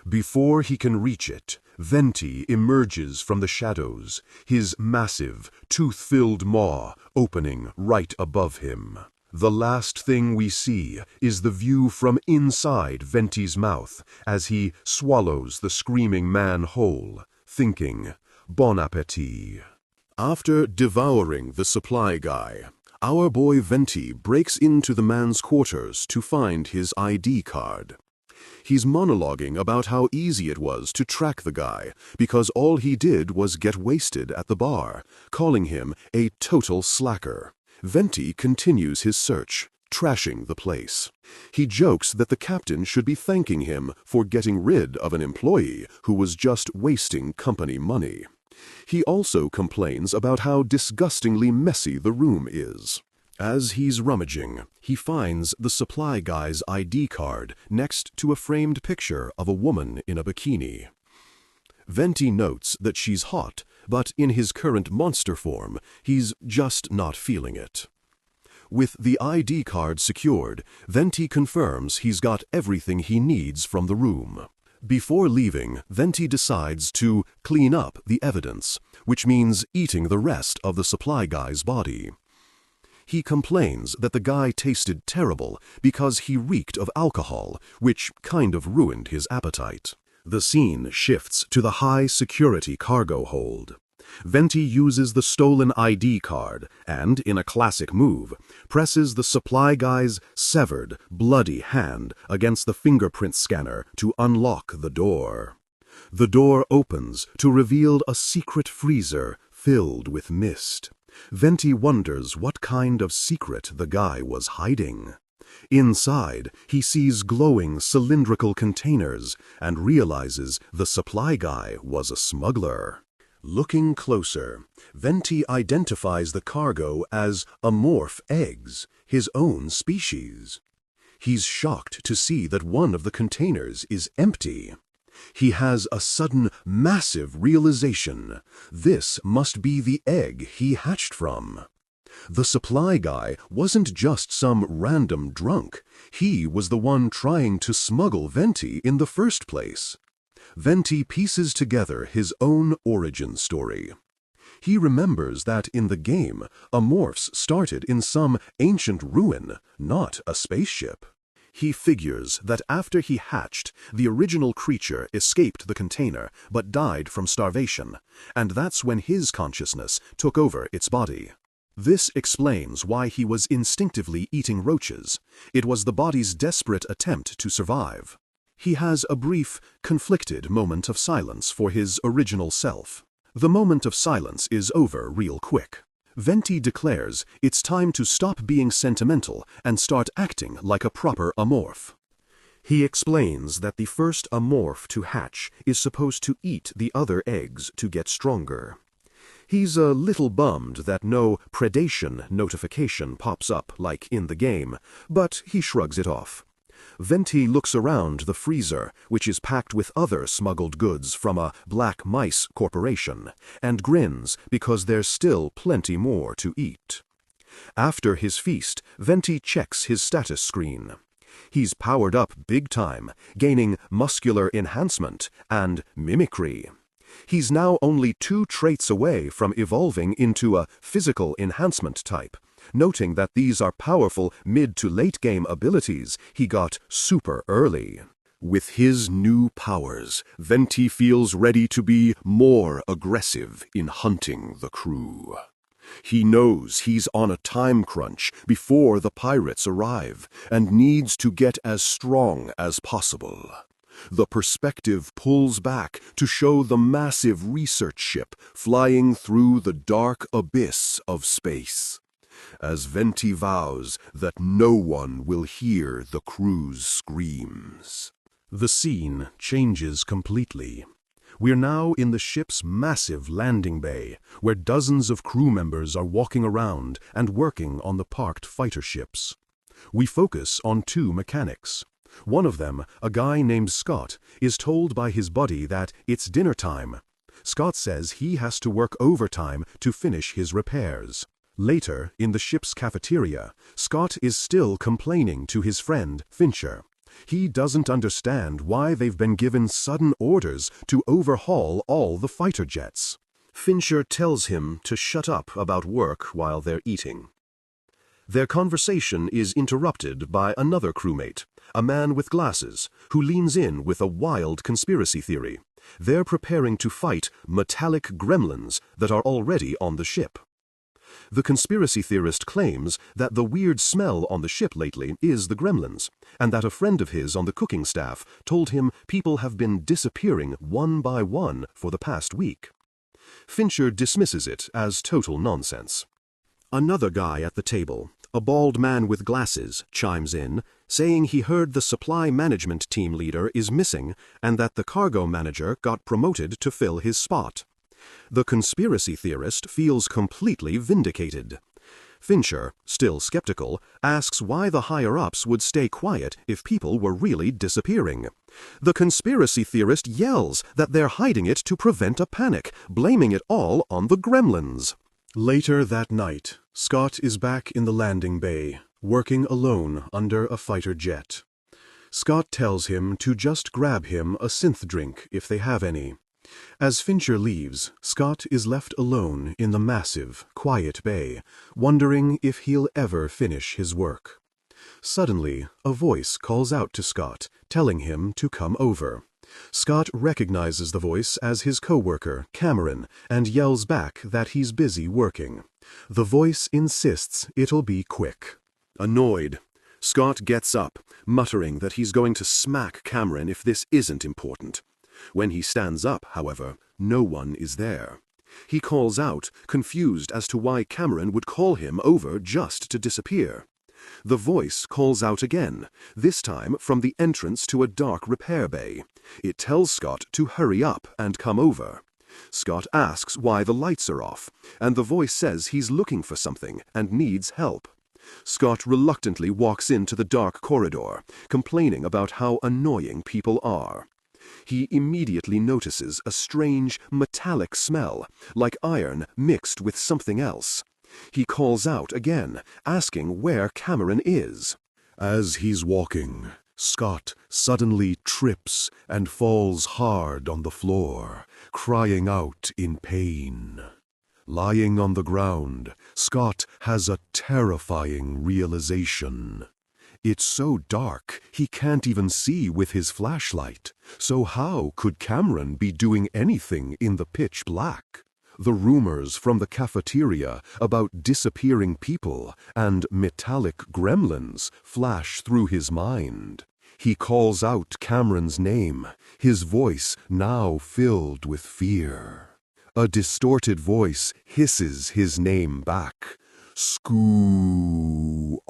Before he can reach it, Venti emerges from the shadows, his massive, tooth-filled maw opening right above him. The last thing we see is the view from inside Venti's mouth as he swallows the screaming man whole, thinking, "Bon appétit." After devouring the supply guy, our boy Venti breaks into the man's quarters to find his ID card. He's monologuing about how easy it was to track the guy because all he did was get wasted at the bar, calling him a total slacker. Venti continues his search, trashing the place. He jokes that the captain should be thanking him for getting rid of an employee who was just wasting company money. He also complains about how disgustingly messy the room is. As he's rummaging, he finds the supply guy's ID card next to a framed picture of a woman in a bikini. Venti notes that she's hot, but in his current monster form, he's just not feeling it. With the ID card secured, Venti confirms he's got everything he needs from the room. Before leaving, Venti decides to clean up the evidence, which means eating the rest of the supply guy's body. He complains that the guy tasted terrible because he reeked of alcohol, which kind of ruined his appetite. The scene shifts to the high-security cargo hold. Venti uses the stolen ID card and, in a classic move, presses the supply guy's severed, bloody hand against the fingerprint scanner to unlock the door. The door opens to reveal a secret freezer filled with mist. Venti wonders what kind of secret the guy was hiding. Inside, he sees glowing cylindrical containers and realizes the supply guy was a smuggler. Looking closer, Venti identifies the cargo as amorph eggs, his own species. He's shocked to see that one of the containers is empty. He has a sudden, massive realization. This must be the egg he hatched from. The supply guy wasn't just some random drunk. He was the one trying to smuggle Venti in the first place. Venti pieces together his own origin story. He remembers that in the game, amorphs started in some ancient ruin, not a spaceship. He figures that after he hatched, the original creature escaped the container but died from starvation, and that's when his consciousness took over its body. This explains why he was instinctively eating roaches. It was the body's desperate attempt to survive. He has a brief, conflicted moment of silence for his original self. The moment of silence is over real quick. Venti declares it's time to stop being sentimental and start acting like a proper amorph. He explains that the first amorph to hatch is supposed to eat the other eggs to get stronger. He's a little bummed that no predation notification pops up like in the game, but he shrugs it off. Venti looks around the freezer, which is packed with other smuggled goods from a Black Mice corporation, and grins because there's still plenty more to eat. After his feast, Venti checks his status screen. He's powered up big time, gaining muscular enhancement and mimicry. He's now only 2 traits away from evolving into a physical enhancement type. Noting that these are powerful mid to late game abilities he got super early. With his new powers, Venti feels ready to be more aggressive in hunting the crew. He knows he's on a time crunch before the pirates arrive and needs to get as strong as possible. The perspective pulls back to show the massive research ship flying through the dark abyss of space. As Venti vows that no one will hear the crew's screams. The scene changes completely. We're now in the ship's massive landing bay, where dozens of crew members are walking around and working on the parked fighter ships. We focus on 2 mechanics. One of them, a guy named Scott, is told by his buddy that it's dinner time. Scott says he has to work overtime to finish his repairs. Later, in the ship's cafeteria, Scott is still complaining to his friend, Fincher. He doesn't understand why they've been given sudden orders to overhaul all the fighter jets. Fincher tells him to shut up about work while they're eating. Their conversation is interrupted by another crewmate, a man with glasses, who leans in with a wild conspiracy theory. They're preparing to fight metallic gremlins that are already on the ship. The conspiracy theorist claims that the weird smell on the ship lately is the gremlins, and that a friend of his on the cooking staff told him people have been disappearing one by one for the past week. Fincher dismisses it as total nonsense. Another guy at the table, a bald man with glasses, chimes in, saying he heard the supply management team leader is missing and that the cargo manager got promoted to fill his spot. The conspiracy theorist feels completely vindicated. Fincher, still skeptical, asks why the higher-ups would stay quiet if people were really disappearing. The conspiracy theorist yells that they're hiding it to prevent a panic, blaming it all on the gremlins. Later that night, Scott is back in the landing bay, working alone under a fighter jet. Scott tells him to just grab him a synth drink if they have any. As Fincher leaves, Scott is left alone in the massive, quiet bay, wondering if he'll ever finish his work. Suddenly, a voice calls out to Scott, telling him to come over. Scott recognizes the voice as his co-worker, Cameron, and yells back that he's busy working. The voice insists it'll be quick. Annoyed, Scott gets up, muttering that he's going to smack Cameron if this isn't important. When he stands up, however, no one is there. He calls out, confused as to why Cameron would call him over just to disappear. The voice calls out again, this time from the entrance to a dark repair bay. It tells Scott to hurry up and come over. Scott asks why the lights are off, and the voice says he's looking for something and needs help. Scott reluctantly walks into the dark corridor, complaining about how annoying people are. He immediately notices a strange, metallic smell, like iron mixed with something else. He calls out again, asking where Cameron is. As he's walking, Scott suddenly trips and falls hard on the floor, crying out in pain. Lying on the ground, Scott has a terrifying realization. It's so dark he can't even see with his flashlight, so how could Cameron be doing anything in the pitch black? The rumors from the cafeteria about disappearing people and metallic gremlins flash through his mind. He calls out Cameron's name, his voice now filled with fear. A distorted voice hisses his name back. Scoot.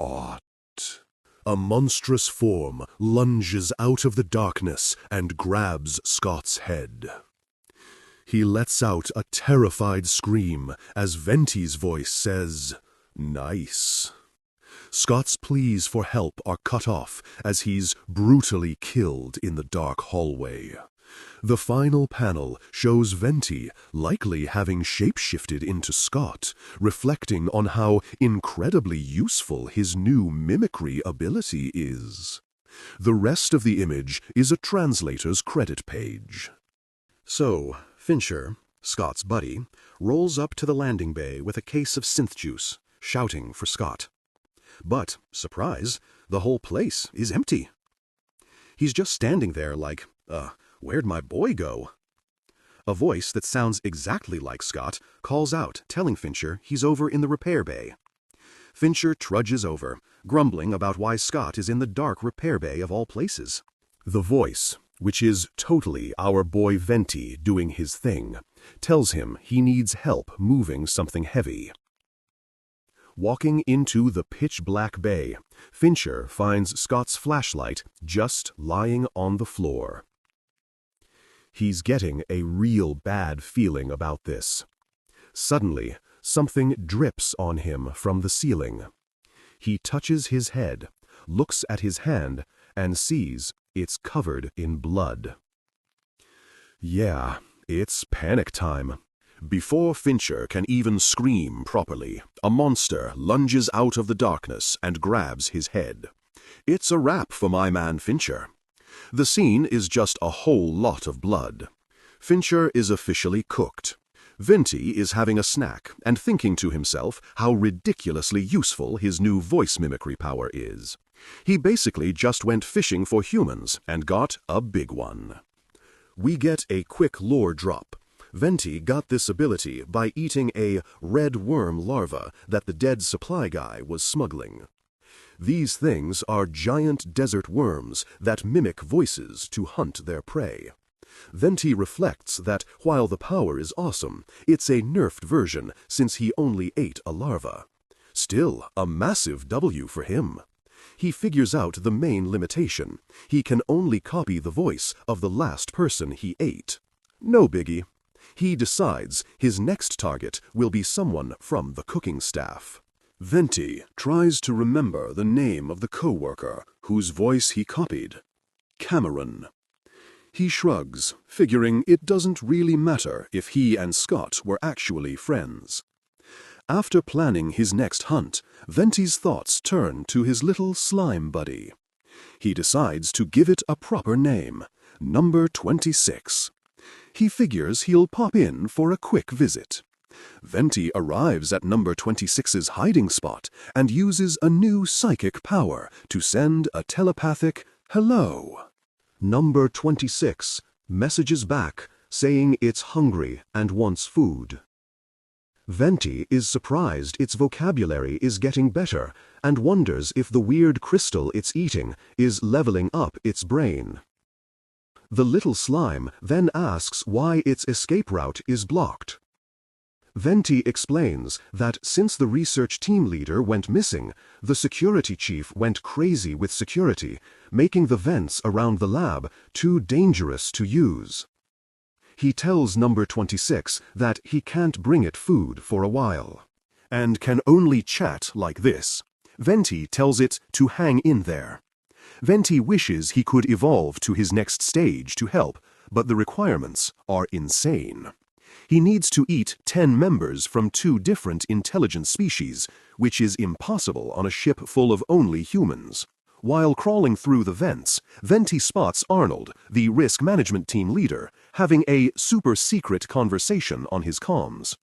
A monstrous form lunges out of the darkness and grabs Scott's head. He lets out a terrified scream as Venti's voice says, "Nice." Scott's pleas for help are cut off as he's brutally killed in the dark hallway. The final panel shows Venti likely having shapeshifted into Scott, reflecting on how incredibly useful his new mimicry ability is. The rest of the image is a translator's credit page. So, Fincher, Scott's buddy, rolls up to the landing bay with a case of synth juice, shouting for Scott. But, surprise, the whole place is empty. He's just standing there like, where'd my boy go? A voice that sounds exactly like Scott calls out, telling Fincher he's over in the repair bay. Fincher trudges over, grumbling about why Scott is in the dark repair bay of all places. The voice, which is totally our boy Venti doing his thing, tells him he needs help moving something heavy. Walking into the pitch-black bay, Fincher finds Scott's flashlight just lying on the floor. He's getting a real bad feeling about this. Suddenly, something drips on him from the ceiling. He touches his head, looks at his hand, and sees it's covered in blood. Yeah, it's panic time. Before Fincher can even scream properly, a monster lunges out of the darkness and grabs his head. It's a wrap for my man Fincher. The scene is just a whole lot of blood. Fincher is officially cooked. Venti is having a snack and thinking to himself how ridiculously useful his new voice mimicry power is. He basically just went fishing for humans and got a big one. We get a quick lore drop. Venti got this ability by eating a red worm larva that the dead supply guy was smuggling. These things are giant desert worms that mimic voices to hunt their prey. Venti reflects that while the power is awesome, it's a nerfed version since he only ate a larva. Still, a massive W for him. He figures out the main limitation. He can only copy the voice of the last person he ate. No biggie. He decides his next target will be someone from the cooking staff. Venti tries to remember the name of the co-worker whose voice he copied. Cameron. He shrugs, figuring it doesn't really matter if he and Scott were actually friends. After planning his next hunt, Venti's thoughts turn to his little slime buddy. He decides to give it a proper name, Number 26. He figures he'll pop in for a quick visit. Venti arrives at Number 26's hiding spot and uses a new psychic power to send a telepathic hello. Number 26 messages back saying it's hungry and wants food. Venti is surprised its vocabulary is getting better and wonders if the weird crystal it's eating is leveling up its brain. The little slime then asks why its escape route is blocked. Venti explains that since the research team leader went missing, the security chief went crazy with security, making the vents around the lab too dangerous to use. He tells Number 26 that he can't bring it food for a while, and can only chat like this. Venti tells it to hang in there. Venti wishes he could evolve to his next stage to help, but the requirements are insane. He needs to eat 10 members from 2 different intelligent species, which is impossible on a ship full of only humans. While crawling through the vents, Venti spots Arnold, the risk management team leader, having a super-secret conversation on his comms.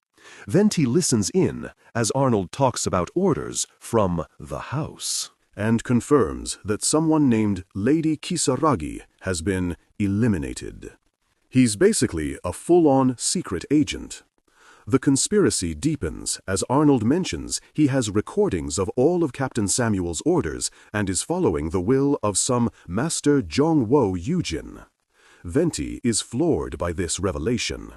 Venti listens in as Arnold talks about orders from the house, and confirms that someone named Lady Kisaragi has been eliminated. He's basically a full-on secret agent. The conspiracy deepens as Arnold mentions he has recordings of all of Captain Samuel's orders and is following the will of some Master Jongwo Yujin. Venti is floored by this revelation.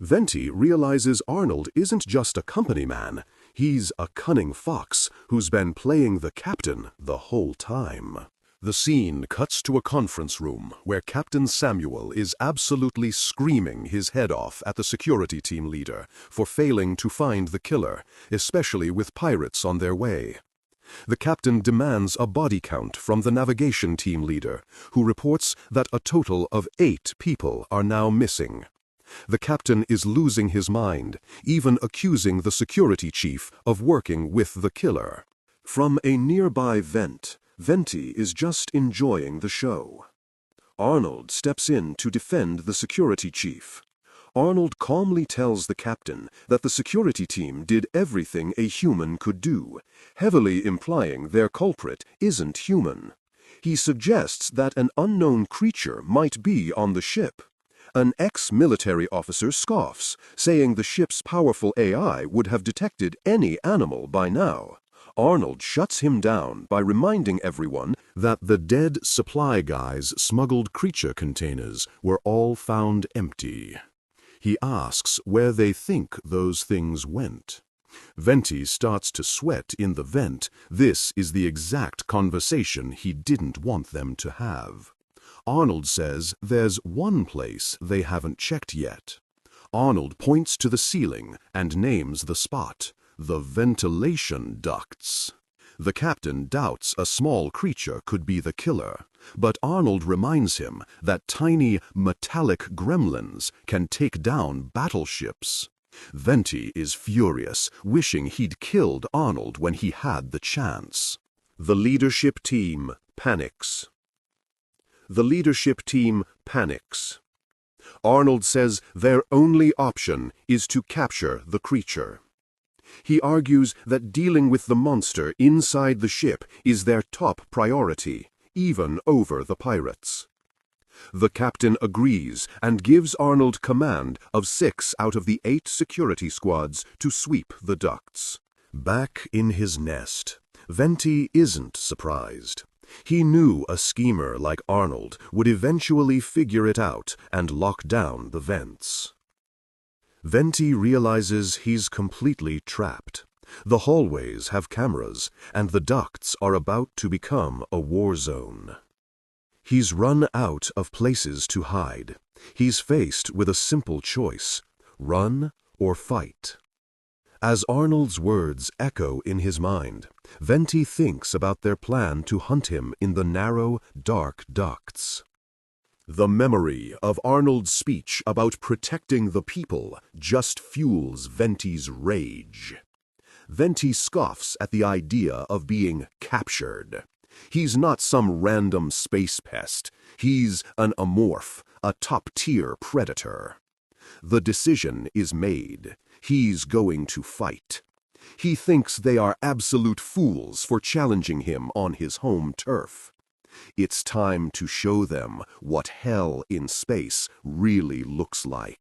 Venti realizes Arnold isn't just a company man, he's a cunning fox who's been playing the captain the whole time. The scene cuts to a conference room where Captain Samuel is absolutely screaming his head off at the security team leader for failing to find the killer, especially with pirates on their way. The captain demands a body count from the navigation team leader, who reports that a total of 8 people are now missing. The captain is losing his mind, even accusing the security chief of working with the killer. From a nearby vent, Venti is just enjoying the show. Arnold steps in to defend the security chief. Arnold calmly tells the captain that the security team did everything a human could do, heavily implying their culprit isn't human. He suggests that an unknown creature might be on the ship. An ex-military officer scoffs, saying the ship's powerful AI would have detected any animal by now. Arnold shuts him down by reminding everyone that the dead supply guy's smuggled creature containers were all found empty. He asks where they think those things went. Venti starts to sweat in the vent. This is the exact conversation he didn't want them to have. Arnold says there's one place they haven't checked yet. Arnold points to the ceiling and names the spot. The ventilation ducts. The captain doubts a small creature could be the killer, but Arnold reminds him that tiny metallic gremlins can take down battleships. Venti is furious, wishing he'd killed Arnold when he had the chance. The leadership team panics. The leadership team panics. Arnold says their only option is to capture the creature. He argues that dealing with the monster inside the ship is their top priority, even over the pirates. The captain agrees and gives Arnold command of 6 out of the 8 security squads to sweep the ducts. Back in his nest, Venti isn't surprised. He knew a schemer like Arnold would eventually figure it out and lock down the vents. Venti realizes he's completely trapped. The hallways have cameras, and the ducts are about to become a war zone. He's run out of places to hide. He's faced with a simple choice: run or fight. As Arnold's words echo in his mind, Venti thinks about their plan to hunt him in the narrow, dark ducts. The memory of Arnold's speech about protecting the people just fuels Venti's rage. Venti scoffs at the idea of being captured. He's not some random space pest. He's an amorph, a top-tier predator. The decision is made. He's going to fight. He thinks they are absolute fools for challenging him on his home turf. It's time to show them what hell in space really looks like.